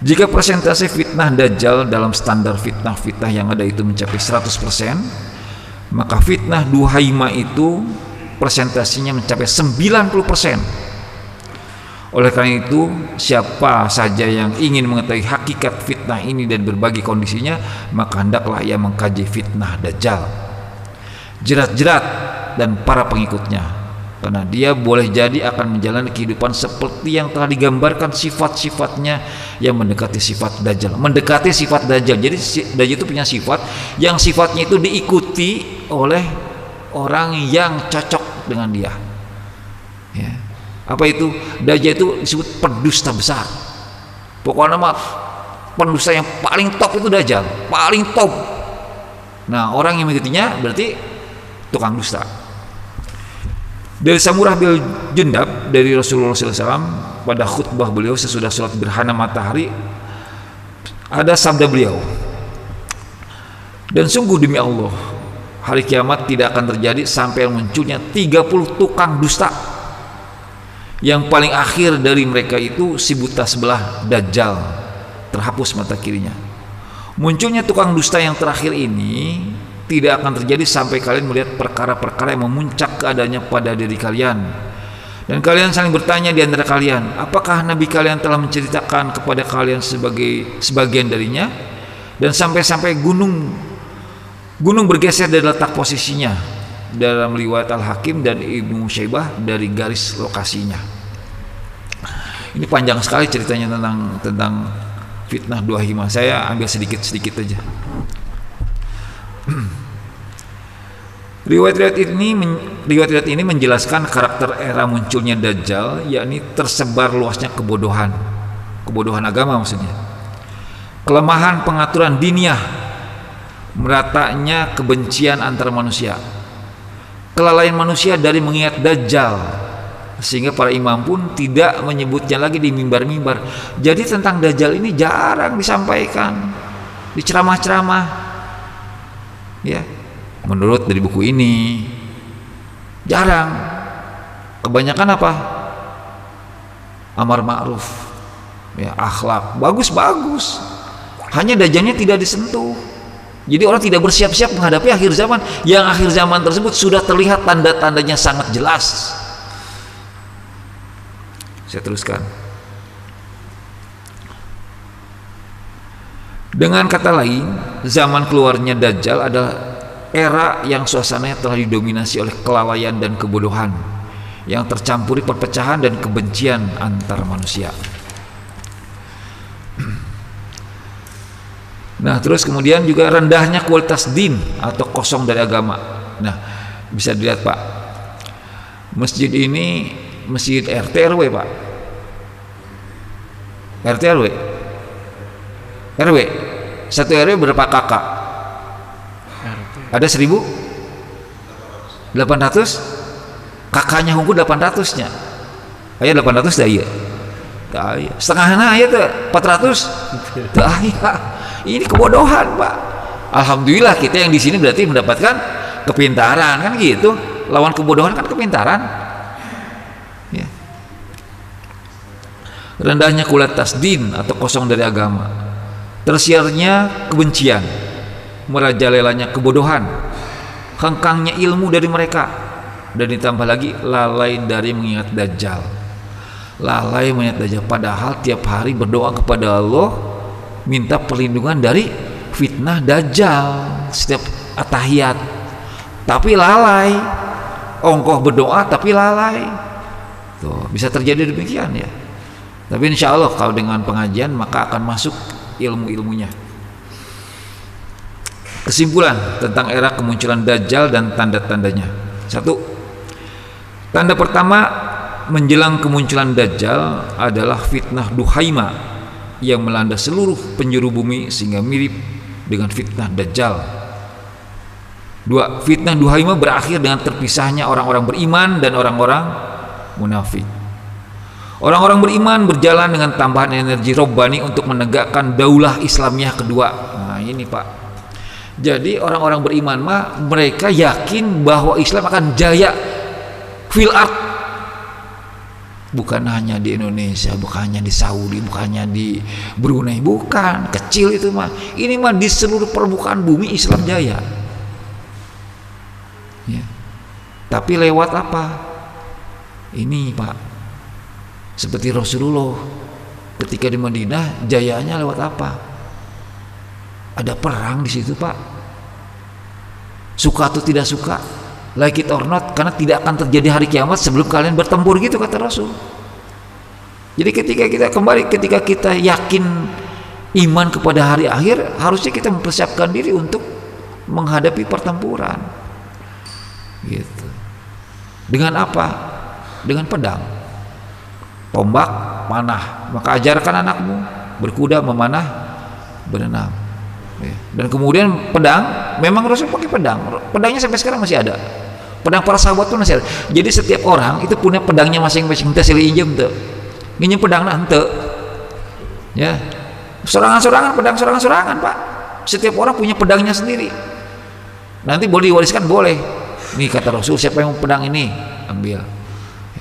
Jika persentase fitnah Dajjal dalam standar fitnah-fitnah yang ada itu mencapai 100%, maka fitnah Duhaima itu presentasinya mencapai 90%. Oleh karena itu, siapa saja yang ingin mengetahui hakikat fitnah ini dan berbagi kondisinya, maka hendaklah ia mengkaji fitnah Dajjal, jerat-jerat dan para pengikutnya, karena dia boleh jadi akan menjalani kehidupan seperti yang telah digambarkan sifat-sifatnya yang mendekati sifat Dajjal. Jadi Dajjal itu punya sifat yang sifatnya itu diikuti oleh orang yang cocok dengan dia. Ya. Apa itu? Dajjal itu disebut pendusta besar. Pokoknya mah pendusta yang paling top itu Dajjal, paling top. Nah, orang yang mengikutinya berarti tukang dusta. Dari Samurah bin Jundab dari Rasulullah SAW pada khutbah beliau sesudah sholat gerhana matahari, ada sabda beliau, dan sungguh demi Allah, hari kiamat tidak akan terjadi sampai munculnya 30 tukang dusta. Yang paling akhir dari mereka itu si buta sebelah Dajjal, terhapus mata kirinya. Munculnya tukang dusta yang terakhir ini tidak akan terjadi sampai kalian melihat perkara-perkara yang memuncak keadaannya pada diri kalian, dan kalian saling bertanya di antara kalian, apakah Nabi kalian telah menceritakan kepada kalian sebagian darinya, dan sampai-sampai gunung bergeser dari letak posisinya dalam riwayat Al-Hakim dan Ibnu Syaibah dari garis lokasinya. Ini panjang sekali ceritanya tentang fitnah Duhaimah. Saya ambil sedikit-sedikit aja. Riwayat-riwayat ini menjelaskan karakter era munculnya Dajjal, yakni tersebar luasnya kebodohan agama maksudnya, kelemahan pengaturan diniyah, meratanya kebencian antar manusia, kelalaian manusia dari mengingat Dajjal, sehingga para imam pun tidak menyebutnya lagi di mimbar-mimbar. Jadi tentang Dajjal ini jarang disampaikan di ceramah-ceramah, ya, menurut dari buku ini jarang. Kebanyakan apa? Amar ma'ruf, ya, akhlak bagus-bagus, hanya Dajjalnya tidak disentuh. Jadi orang tidak bersiap-siap menghadapi akhir zaman, yang akhir zaman tersebut sudah terlihat tanda-tandanya sangat jelas. Saya teruskan. Dengan kata lain, zaman keluarnya Dajjal adalah era yang suasananya telah didominasi oleh kelalaian dan kebodohan yang tercampuri perpecahan dan kebencian antar manusia. Nah, terus kemudian juga rendahnya kualitas din atau kosong dari agama. Nah, bisa dilihat Pak, masjid ini masjid RT RW Pak, RT RW, RW, satu RW berapa kakak? Ada 1.800, kakaknya hungku 800-nya, ayah 800 dah iya, setengahnya ayah tuh 400, dah iya. Ini kebodohan Pak. Alhamdulillah kita yang di sini berarti mendapatkan kepintaran, kan gitu. Lawan kebodohan kan kepintaran. Ya. Rendahnya kualitas din atau kosong dari agama, tersiarnya kebencian, merajalelanya kebodohan, hengkangnya ilmu dari mereka, dan ditambah lagi lalai dari mengingat Dajjal. Lalai mengingat Dajjal, padahal tiap hari berdoa kepada Allah minta perlindungan dari fitnah Dajjal setiap atahiyat, tapi lalai. Ongkoh berdoa tapi lalai. Tuh, bisa terjadi demikian ya. Tapi insya Allah kalau dengan pengajian maka akan masuk ilmu-ilmunya. Kesimpulan tentang era kemunculan Dajjal dan tanda-tandanya. 1. Tanda pertama menjelang kemunculan Dajjal adalah fitnah Duhaimah yang melanda seluruh penjuru bumi sehingga mirip dengan fitnah Dajjal. 2. Fitnah Duhaimah berakhir dengan terpisahnya orang-orang beriman dan orang-orang munafik. Orang-orang beriman berjalan dengan tambahan energi robbani untuk menegakkan daulah Islamiyah kedua. Nah ini Pak, jadi orang-orang beriman mah mereka yakin bahwa Islam akan jaya fil ard, bukan hanya di Indonesia, bukan hanya di Saudi, bukan hanya di Brunei, bukan kecil itu mah. Ini mah di seluruh permukaan bumi Islam jaya. Ya. Tapi lewat apa? Ini Pak, seperti Rasulullah ketika di Madinah jayanya lewat apa? Ada perang di situ Pak. Suka atau tidak suka, like it or not, karena tidak akan terjadi hari kiamat sebelum kalian bertempur, gitu kata Rasul. Jadi ketika kita yakin iman kepada hari akhir, harusnya kita mempersiapkan diri untuk menghadapi pertempuran. gitu. Dengan apa? Dengan pedang, tombak, panah. Maka ajarkan anakmu berkuda, memanah, berenang. Ya. Dan kemudian pedang, memang Rasul pakai pedang. Pedangnya sampai sekarang masih ada. Pedang para sahabat pun masih ada. Jadi setiap orang itu punya pedangnya masing-masing. Kita silih injem tuh, nginjem pedang nanti. Ya, sorangan-sorangan, pedang sorangan-sorangan Pak. Setiap orang punya pedangnya sendiri. Nanti boleh diwariskan, boleh. Nih kata Rasul, siapa yang pedang ini ambil.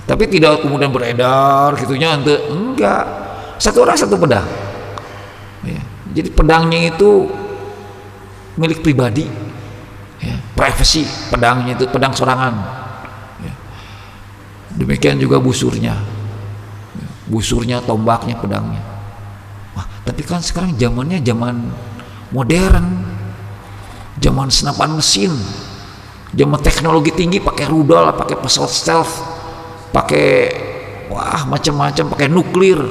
Tapi tidak kemudian beredar gitunya, enggak. Satu orang satu pedang. Ya. Jadi pedangnya itu milik pribadi. Ya. Privasi pedangnya itu pedang sorangan. Ya. Demikian juga busurnya. Ya. Busurnya, tombaknya, pedangnya. Wah, tapi kan sekarang zamannya zaman modern, zaman senapan mesin, zaman teknologi tinggi, pakai rudal, pakai pesawat stealth, pakai wah macam-macam, pakai nuklir,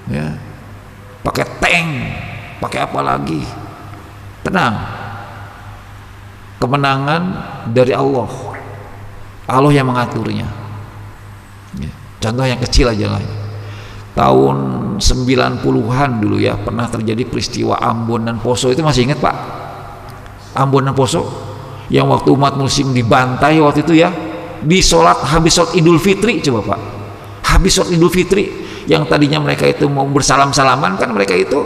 ya, pakai tank, pakai apa lagi? Tenang, kemenangan dari Allah, Allah yang mengaturnya. Ya, contoh yang kecil aja lah. Tahun 90-an dulu ya, pernah terjadi peristiwa Ambon dan Poso. Itu masih ingat Pak? Ambon dan Poso yang waktu umat muslim dibantai waktu itu ya, di habis sholat Idul Fitri. Coba Pak, habis sholat Idul Fitri, yang tadinya mereka itu mau bersalam-salaman, kan mereka itu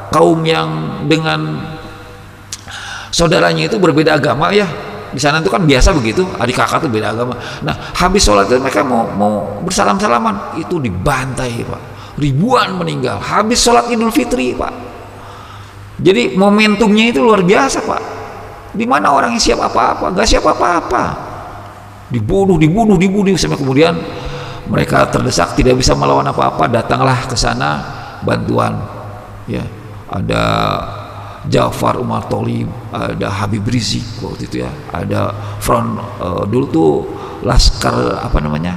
kaum yang dengan saudaranya itu berbeda agama ya. Di sana itu kan biasa begitu, adik kakak tuh beda agama. Nah, habis sholat itu mereka mau bersalam-salaman, itu dibantai Pak. Ribuan meninggal habis sholat Idul Fitri Pak. Jadi momentumnya itu luar biasa Pak. Di mana orang yang siap apa-apa, nggak siap apa-apa, dibunuh sampai kemudian mereka terdesak tidak bisa melawan apa-apa. Datanglah ke sana bantuan. Ya, ada Ja'far Umar Tholib, ada Habib Rizik waktu itu ya, ada front dulu tuh laskar apa namanya,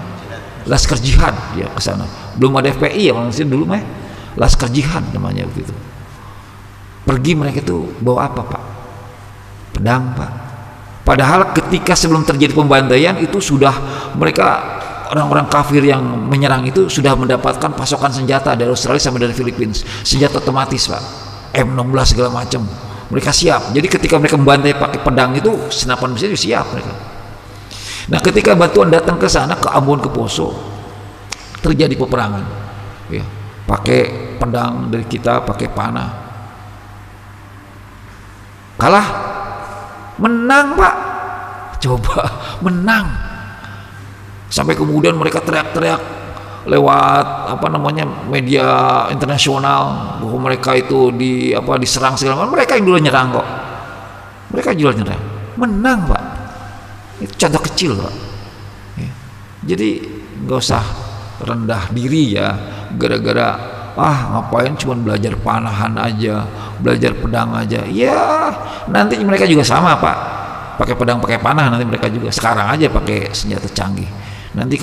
laskar jihad ya ke sana. Belum ada FPI ya maksudnya dulu mah, laskar jihad namanya begitu. Pergi mereka itu bawa apa Pak? Pedang Pak. Padahal ketika sebelum terjadi pembantaian itu sudah mereka, orang-orang kafir yang menyerang itu sudah mendapatkan pasokan senjata dari Australia sama dari Filipina, senjata otomatis Pak, M16 segala macam. Mereka siap. Jadi ketika mereka membantai pakai pedang itu, senapan mesin siap mereka. Nah, ketika bantuan datang ke sana, ke Ambon, ke Poso, terjadi peperangan. Ya, pakai pedang dari kita, pakai panah. Kalah, menang Pak. Coba menang. Sampai kemudian mereka teriak-teriak lewat apa namanya media internasional bahwa mereka itu diserang segala macam. Mereka yang dulu nyerang kok, mereka dulu nyerang, menang Pak. Itu contoh kecil Pak ya. Jadi nggak usah rendah diri ya, gara-gara ngapain cuma belajar panahan aja, belajar pedang aja ya. Nanti mereka juga sama Pak, pakai pedang pakai panah, nanti mereka juga sekarang aja pakai senjata canggih. Nanti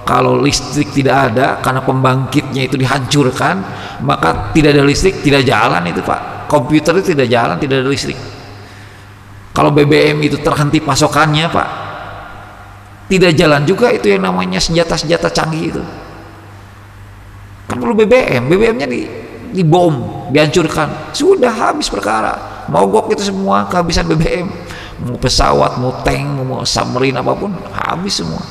kalau listrik tidak ada karena pembangkitnya itu dihancurkan, maka tidak ada listrik, tidak jalan itu Pak. Komputer itu tidak jalan, tidak ada listrik. Kalau BBM itu terhenti pasokannya Pak, tidak jalan juga itu yang namanya senjata-senjata canggih itu. Kan perlu BBM-nya dibom, dihancurkan, sudah habis perkara, mogok itu semua, kehabisan BBM. Mau pesawat, mau tank, mau submarine apapun, habis semua.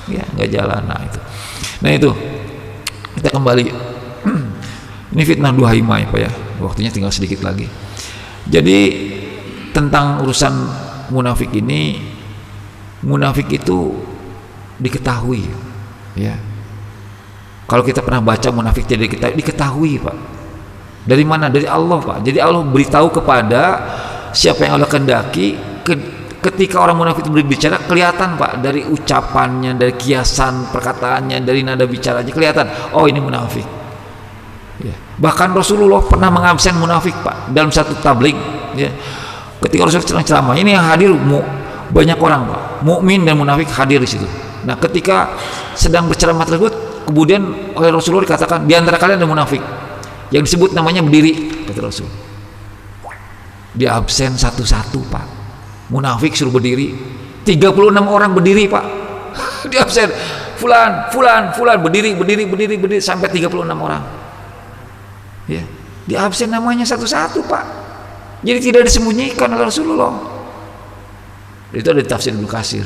Ya nggak jalan. Nah itu kita kembali. Ini fitnah duhaimah ya Pak ya, waktunya tinggal sedikit lagi. Jadi tentang urusan munafik ini, munafik itu diketahui ya. Kalau kita pernah baca munafik jadi kita diketahui Pak. Dari mana? Dari Allah Pak. Jadi Allah beritahu kepada siapa yang Allah kehendaki. Ketika orang munafik itu berbicara, kelihatan Pak, dari ucapannya, dari kiasan perkataannya, dari nada bicaranya kelihatan, oh ini munafik ya. Bahkan Rasulullah pernah mengabsen munafik Pak dalam satu tabligh ya. Ketika Rasulullah ceramah, ini yang hadir banyak orang Pak, mukmin dan munafik hadir di situ. Nah, ketika sedang berceramah tersebut, kemudian oleh Rasulullah dikatakan, di antara kalian ada munafik, yang disebut namanya berdiri, kata Rasul. Dia absen satu-satu Pak. Munafik suruh berdiri, 36 orang berdiri Pak. Di absen, fulan berdiri sampai 36 orang. Ya, di absen namanya satu-satu Pak. Jadi tidak disembunyikan oleh Rasulullah. Itu ada di tafsir Ibnu Katsir.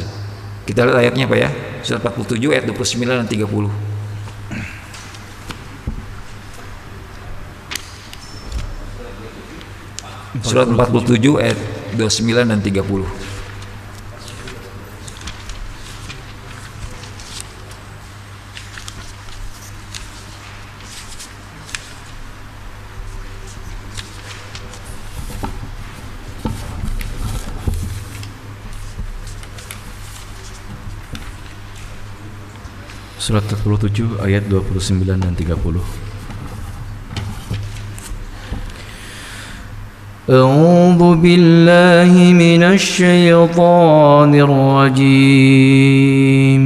Kita lihat ayatnya Pak ya, surat 47 ayat 29 dan 30. Surat 47 ayat 29 dan 30. Surat 47 ayat 29 dan 30. أعوذ بالله من الشيطان الرجيم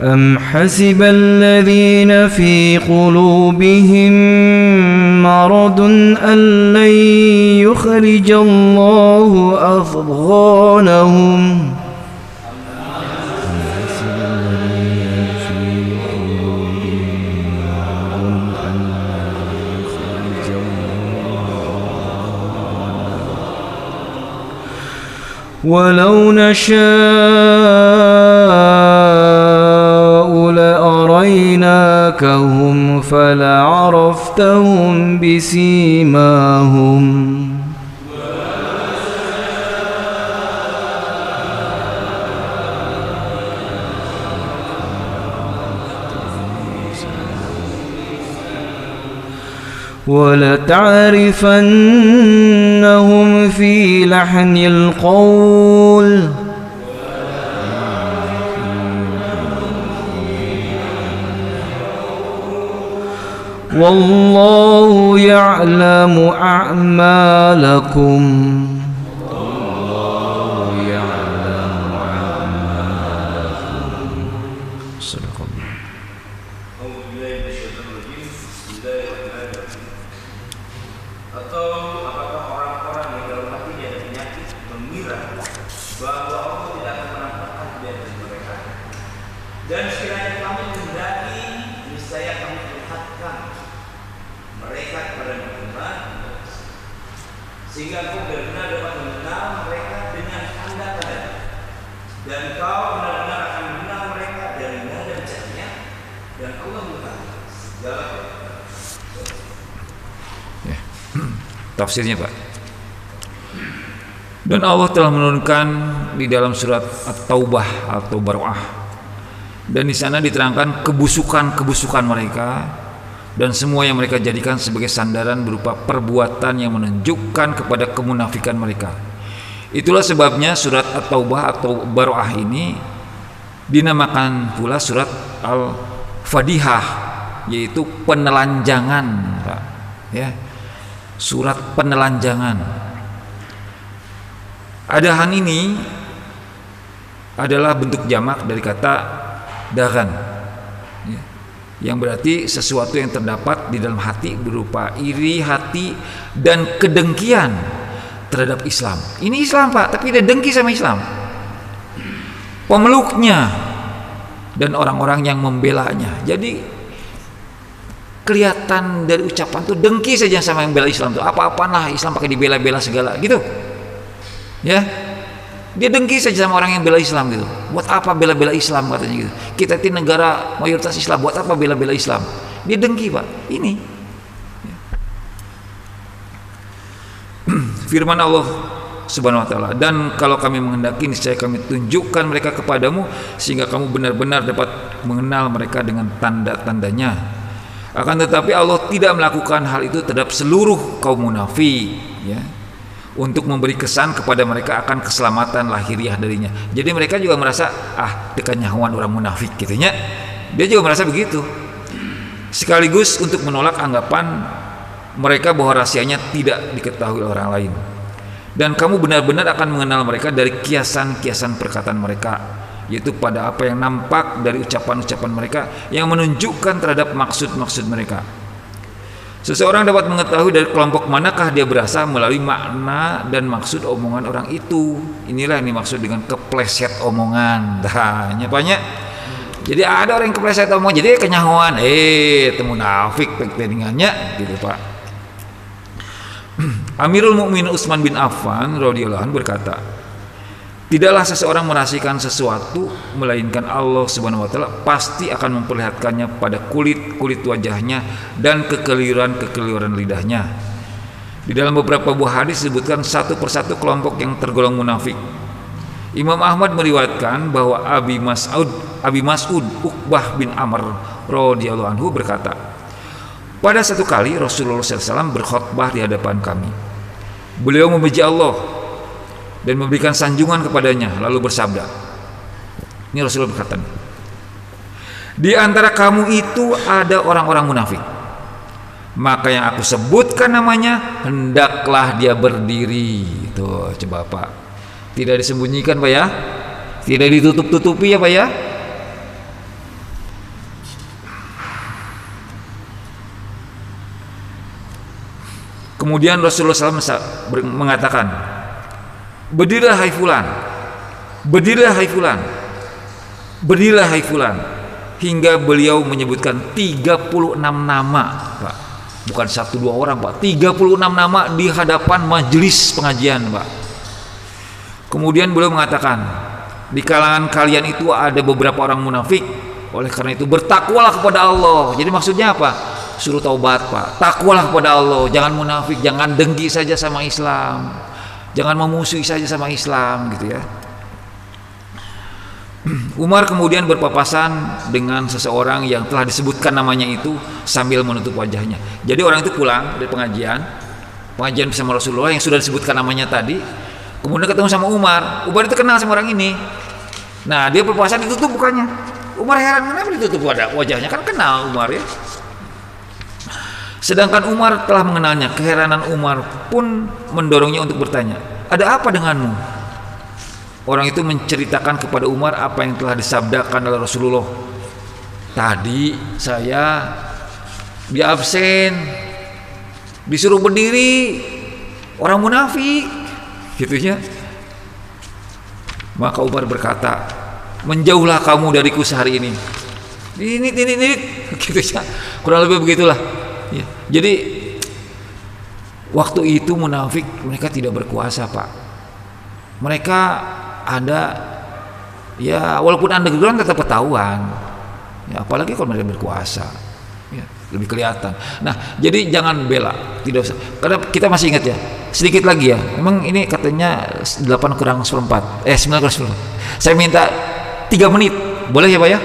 أم حسب الذين في قلوبهم مرض أن لن يخرج الله أضغانهم ولو نشاء لأريناكهم فلعرفتهم بسيماهم ولتعرفنهم في لحن القول والله يعلم أعمالكم Dan sekiranya kami mendaki, niscaya kami perlihatkan mereka kepada Muhammad, sehingga kau benar-benar dapat mengenal mereka dengan tanda-tanda, dan kau benar-benar akan mengenal mereka dari nada bicaranya, dan Allah mengetahui segala. Ya. Tafsirnya Pak. Dan Allah telah menurunkan di dalam surat At-Taubah atau Baroah. Dan di sana diterangkan kebusukan mereka dan semua yang mereka jadikan sebagai sandaran berupa perbuatan yang menunjukkan kepada kemunafikan mereka. Itulah sebabnya surat At-Taubah atau Baroah ini dinamakan pula surat Al-Fadihah, yaitu penelanjangan, Pak. Ya. Surat penelanjangan. Adahan ini adalah bentuk jamak dari kata dagan, ya, yang berarti sesuatu yang terdapat di dalam hati berupa iri hati dan kedengkian terhadap Islam. Ini Islam Pak, tapi dia dengki sama Islam, pemeluknya dan orang-orang yang membelanya. Jadi kelihatan dari ucapan tuh dengki saja sama yang bela Islam tuh. Apa-apaan lah Islam pakai dibela-bela segala gitu, ya. Dia dengki saja sama orang yang bela Islam gitu. Buat apa bela-bela Islam katanya gitu. Kita ini negara mayoritas Islam, buat apa bela-bela Islam? Dia dengki Pak. Ini firman Allah Subhanahu wa taala, dan kalau kami menghendaki niscaya kami tunjukkan mereka kepadamu sehingga kamu benar-benar dapat mengenal mereka dengan tanda-tandanya. Akan tetapi Allah tidak melakukan hal itu terhadap seluruh kaum munafik, ya, untuk memberi kesan kepada mereka akan keselamatan lahiriah darinya. Jadi mereka juga merasa tekan nyahuan orang munafik gitunya. Dia juga merasa begitu. Sekaligus untuk menolak anggapan mereka bahwa rahasianya tidak diketahui orang lain. Dan kamu benar-benar akan mengenal mereka dari kiasan-kiasan perkataan mereka yaitu pada apa yang nampak dari ucapan-ucapan mereka yang menunjukkan terhadap maksud-maksud mereka. Seseorang dapat mengetahui dari kelompok manakah dia berasal melalui makna dan maksud omongan orang itu. Inilah yang dimaksud dengan kepleset omongan. Tanya banyak. Jadi ada orang yang kepleset omongan, jadi kenyahuan, temu munafik pentingannya gitu Pak. Amirul Mukminin Utsman bin Affan radhiyallahu anhu berkata, tidaklah seseorang merahasiakan sesuatu melainkan Allah Subhanahu wa taala pasti akan memperlihatkannya pada kulit wajahnya dan kekeliruan lidahnya. Di dalam beberapa buah hadis disebutkan satu persatu kelompok yang tergolong munafik. Imam Ahmad meriwayatkan bahwa Abi Mas'ud Uqbah bin Amr radhiyallahu anhu berkata, pada satu kali Rasulullah SAW berkhutbah di hadapan kami. Beliau memuji Allah dan memberikan sanjungan kepadanya, lalu bersabda, ini Rasulullah berkata, di antara kamu itu ada orang-orang munafik, maka yang aku sebutkan namanya hendaklah dia berdiri. Tuh coba Pak, tidak disembunyikan Pak ya, tidak ditutup-tutupi ya Pak ya. Kemudian Rasulullah SAW mengatakan, berdirilah hai fulan, berdirilah hai fulan, berdirilah hai fulan, hingga beliau menyebutkan 36 nama Pak, bukan 1-2 orang Pak, 36 nama di hadapan majelis pengajian Pak. Kemudian beliau mengatakan, di kalangan kalian itu ada beberapa orang munafik, oleh karena itu bertakwalah kepada Allah. Jadi maksudnya apa? Suruh taubat Pak, takwalah kepada Allah, jangan munafik, jangan dengki saja sama Islam, jangan memusuhi saja sama Islam gitu ya. Umar kemudian berpapasan dengan seseorang yang telah disebutkan namanya itu sambil menutup wajahnya. Jadi orang itu pulang dari pengajian bersama Rasulullah yang sudah disebutkan namanya tadi, kemudian ketemu sama Umar. Umar itu kenal sama orang ini. Nah dia berpapasan ditutup mukanya. Umar heran, kenapa ditutup wajahnya, kan kenal Umar ya. Sedangkan Umar telah mengenalnya. Keheranan Umar pun mendorongnya untuk bertanya, ada apa denganmu? Orang itu menceritakan kepada Umar apa yang telah disabdakan oleh Rasulullah. Tadi saya di absen, disuruh berdiri, orang munafik gitunya. Maka Umar berkata, menjauhlah kamu dariku sehari ini. Ini gitu ya. Kurang lebih begitulah. Ya, jadi waktu itu munafik mereka tidak berkuasa Pak. Mereka ada ya walaupun underground tetap ketahuan. Ya, apalagi kalau mereka berkuasa. Ya, lebih kelihatan. Nah, jadi jangan bela, tidak usah. Karena kita masih ingat ya. Sedikit lagi ya. Memang ini katanya 8:4. 9:4. Saya minta 3 menit. Boleh ya Pak ya?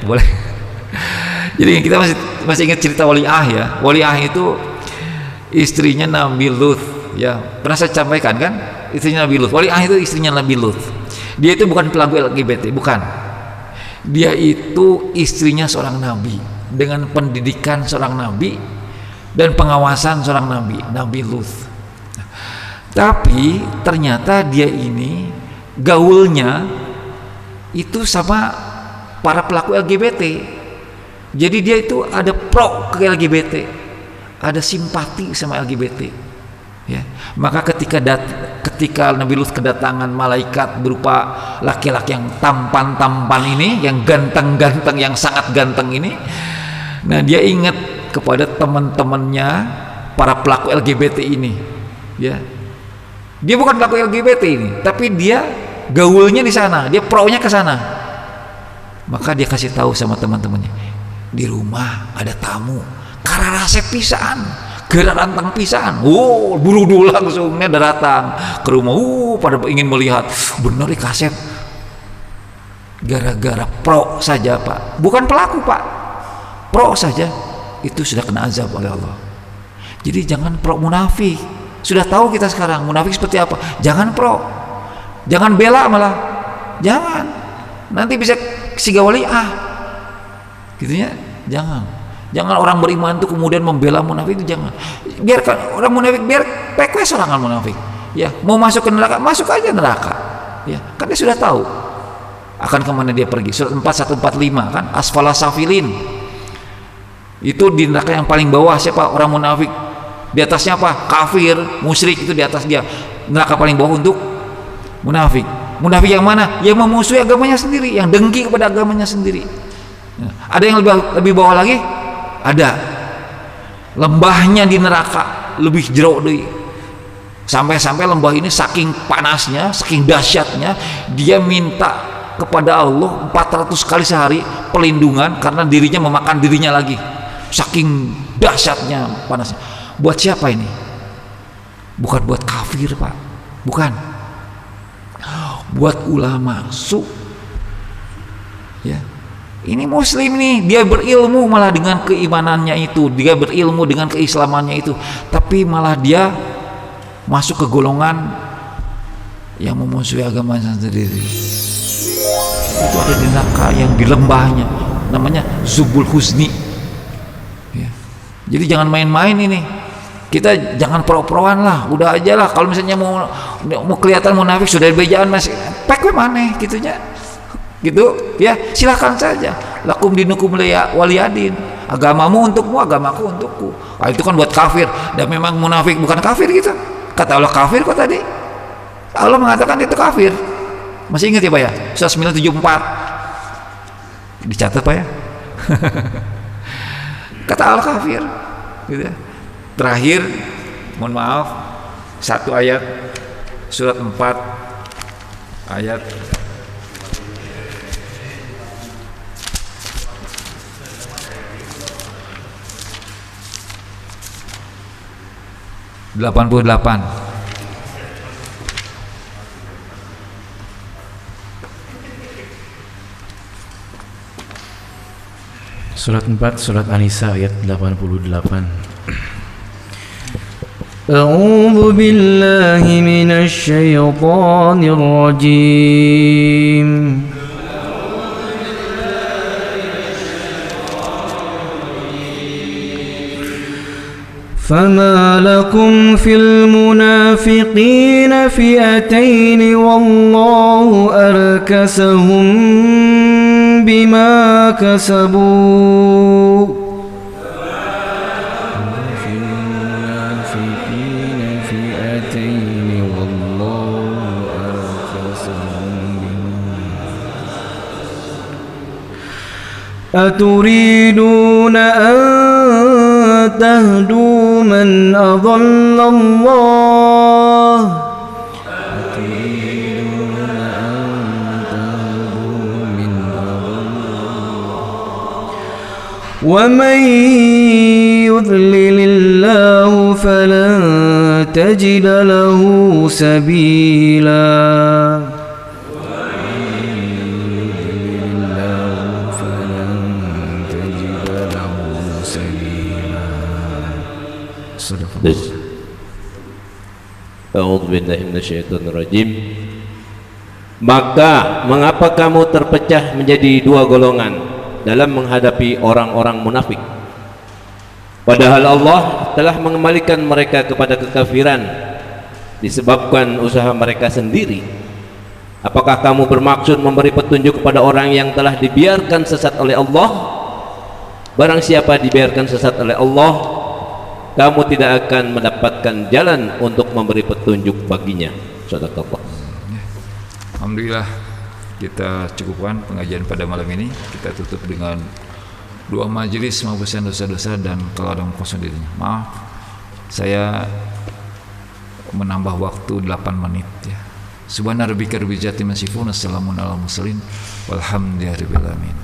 Boleh. Jadi kita masih ingat cerita Waliah ya. Waliah itu istrinya Nabi Lut ya. Pernah saya sampaikan kan? Istrinya Nabi Lut. Waliah itu istrinya Nabi Lut. Dia itu bukan pelaku LGBT, bukan. Dia itu istrinya seorang nabi dengan pendidikan seorang nabi dan pengawasan seorang nabi, Nabi Lut. Tapi ternyata dia ini gaulnya itu sama para pelaku LGBT. Jadi dia itu ada pro ke LGBT, ada simpati sama LGBT. Ya, maka ketika Nabi Lut kedatangan malaikat berupa laki-laki yang tampan ini, yang ganteng, yang sangat ganteng ini, nah dia ingat kepada teman-temannya para pelaku LGBT ini. Ya, dia bukan pelaku LGBT ini, tapi dia gaulnya di sana, dia pro-nya ke sana. Maka dia kasih tahu sama teman-temannya, di rumah ada tamu kararasep pisan, gerarantang pisan. Buru dulu langsungnya datang ke rumah. Pada ingin melihat, benar kasep. Gara-gara pro saja Pak, bukan pelaku Pak, pro saja itu sudah kena azab oleh Allah. Jadi jangan pro munafik. Sudah tahu kita sekarang munafik seperti apa. Jangan pro, jangan bela malah, jangan. Nanti bisa siga waliah gitunya. Jangan orang beriman itu kemudian membela munafik, itu jangan. Biarkan orang munafik, biar pekes orang munafik. Ya, mau masuk ke neraka, masuk aja neraka. Ya, kan dia sudah tahu akan kemana dia pergi. Surat 4 145 kan, asfala safilin. Itu di neraka yang paling bawah siapa? Orang munafik. Di atasnya apa? Kafir, musyrik, itu di atas dia. Neraka paling bawah untuk munafik. Munafik yang mana? Yang memusuhi agamanya sendiri, yang dengki kepada agamanya sendiri. Ada yang lebih bawah lagi? Ada. Lembahnya di neraka lebih jero deui. Sampai-sampai lembah ini saking panasnya, saking dahsyatnya, dia minta kepada Allah 400 kali sehari pelindungan karena dirinya memakan dirinya lagi. Saking dahsyatnya panasnya. Buat siapa ini? Bukan buat kafir, Pak. Bukan. Buat ulama su. Ya. Ini muslim nih, dia berilmu malah dengan keimanannya itu, dia berilmu dengan keislamannya itu, tapi malah dia masuk ke golongan yang memusuhi agamanya sendiri. Itu ada di neraka yang di lembahnya, namanya Zubul Husni. Ya. Jadi jangan main-main ini. Kita jangan pro-proan lah, udah aja lah. Kalau misalnya mau kelihatan munafik sudah bejaan masih pek mana gitunya. Gitu ya, silakan saja. Lakum dinukum waliyadin. Agamamu untukmu, agamaku untukku. Nah, itu kan buat kafir. Dan memang munafik bukan kafir gitu. Kata Allah kafir kok tadi. Allah mengatakan itu kafir. Masih ingat ya Pak ya? Surah 974. Dicatat Pak ya. Kata Allah kafir. Gitu ya. Terakhir, mohon maaf, satu ayat surat 4 ayat 88. Surat 4, surat An-Nisa ayat 88. أعوذ بالله من الشيطان الرجيم فما لكم في المنافقين فئتين والله أركسهم بما كسبوا أتريدون أن تهدوا من أضل الله ومن يضلل الله فلن تجد له سبيلا Maka mengapa kamu terpecah menjadi dua golongan dalam menghadapi orang-orang munafik, padahal Allah telah mengembalikan mereka kepada kekafiran disebabkan usaha mereka sendiri? Apakah kamu bermaksud memberi petunjuk kepada orang yang telah dibiarkan sesat oleh Allah? Barang siapa dibiarkan sesat oleh Allah, kamu tidak akan mendapatkan jalan untuk memberi petunjuk baginya. Sadaqallah. Alhamdulillah, kita cukupkan pengajian pada malam ini. Kita tutup dengan doa majelis menghapuskan dosa-dosa dan kalau ada kosong dirinya. Maaf, saya menambah waktu 8 menit ya. Subhana rabbika rabbil izzati amma yasifun, wassalamun alal mursalin, walhamdulillahi rabbil alamin.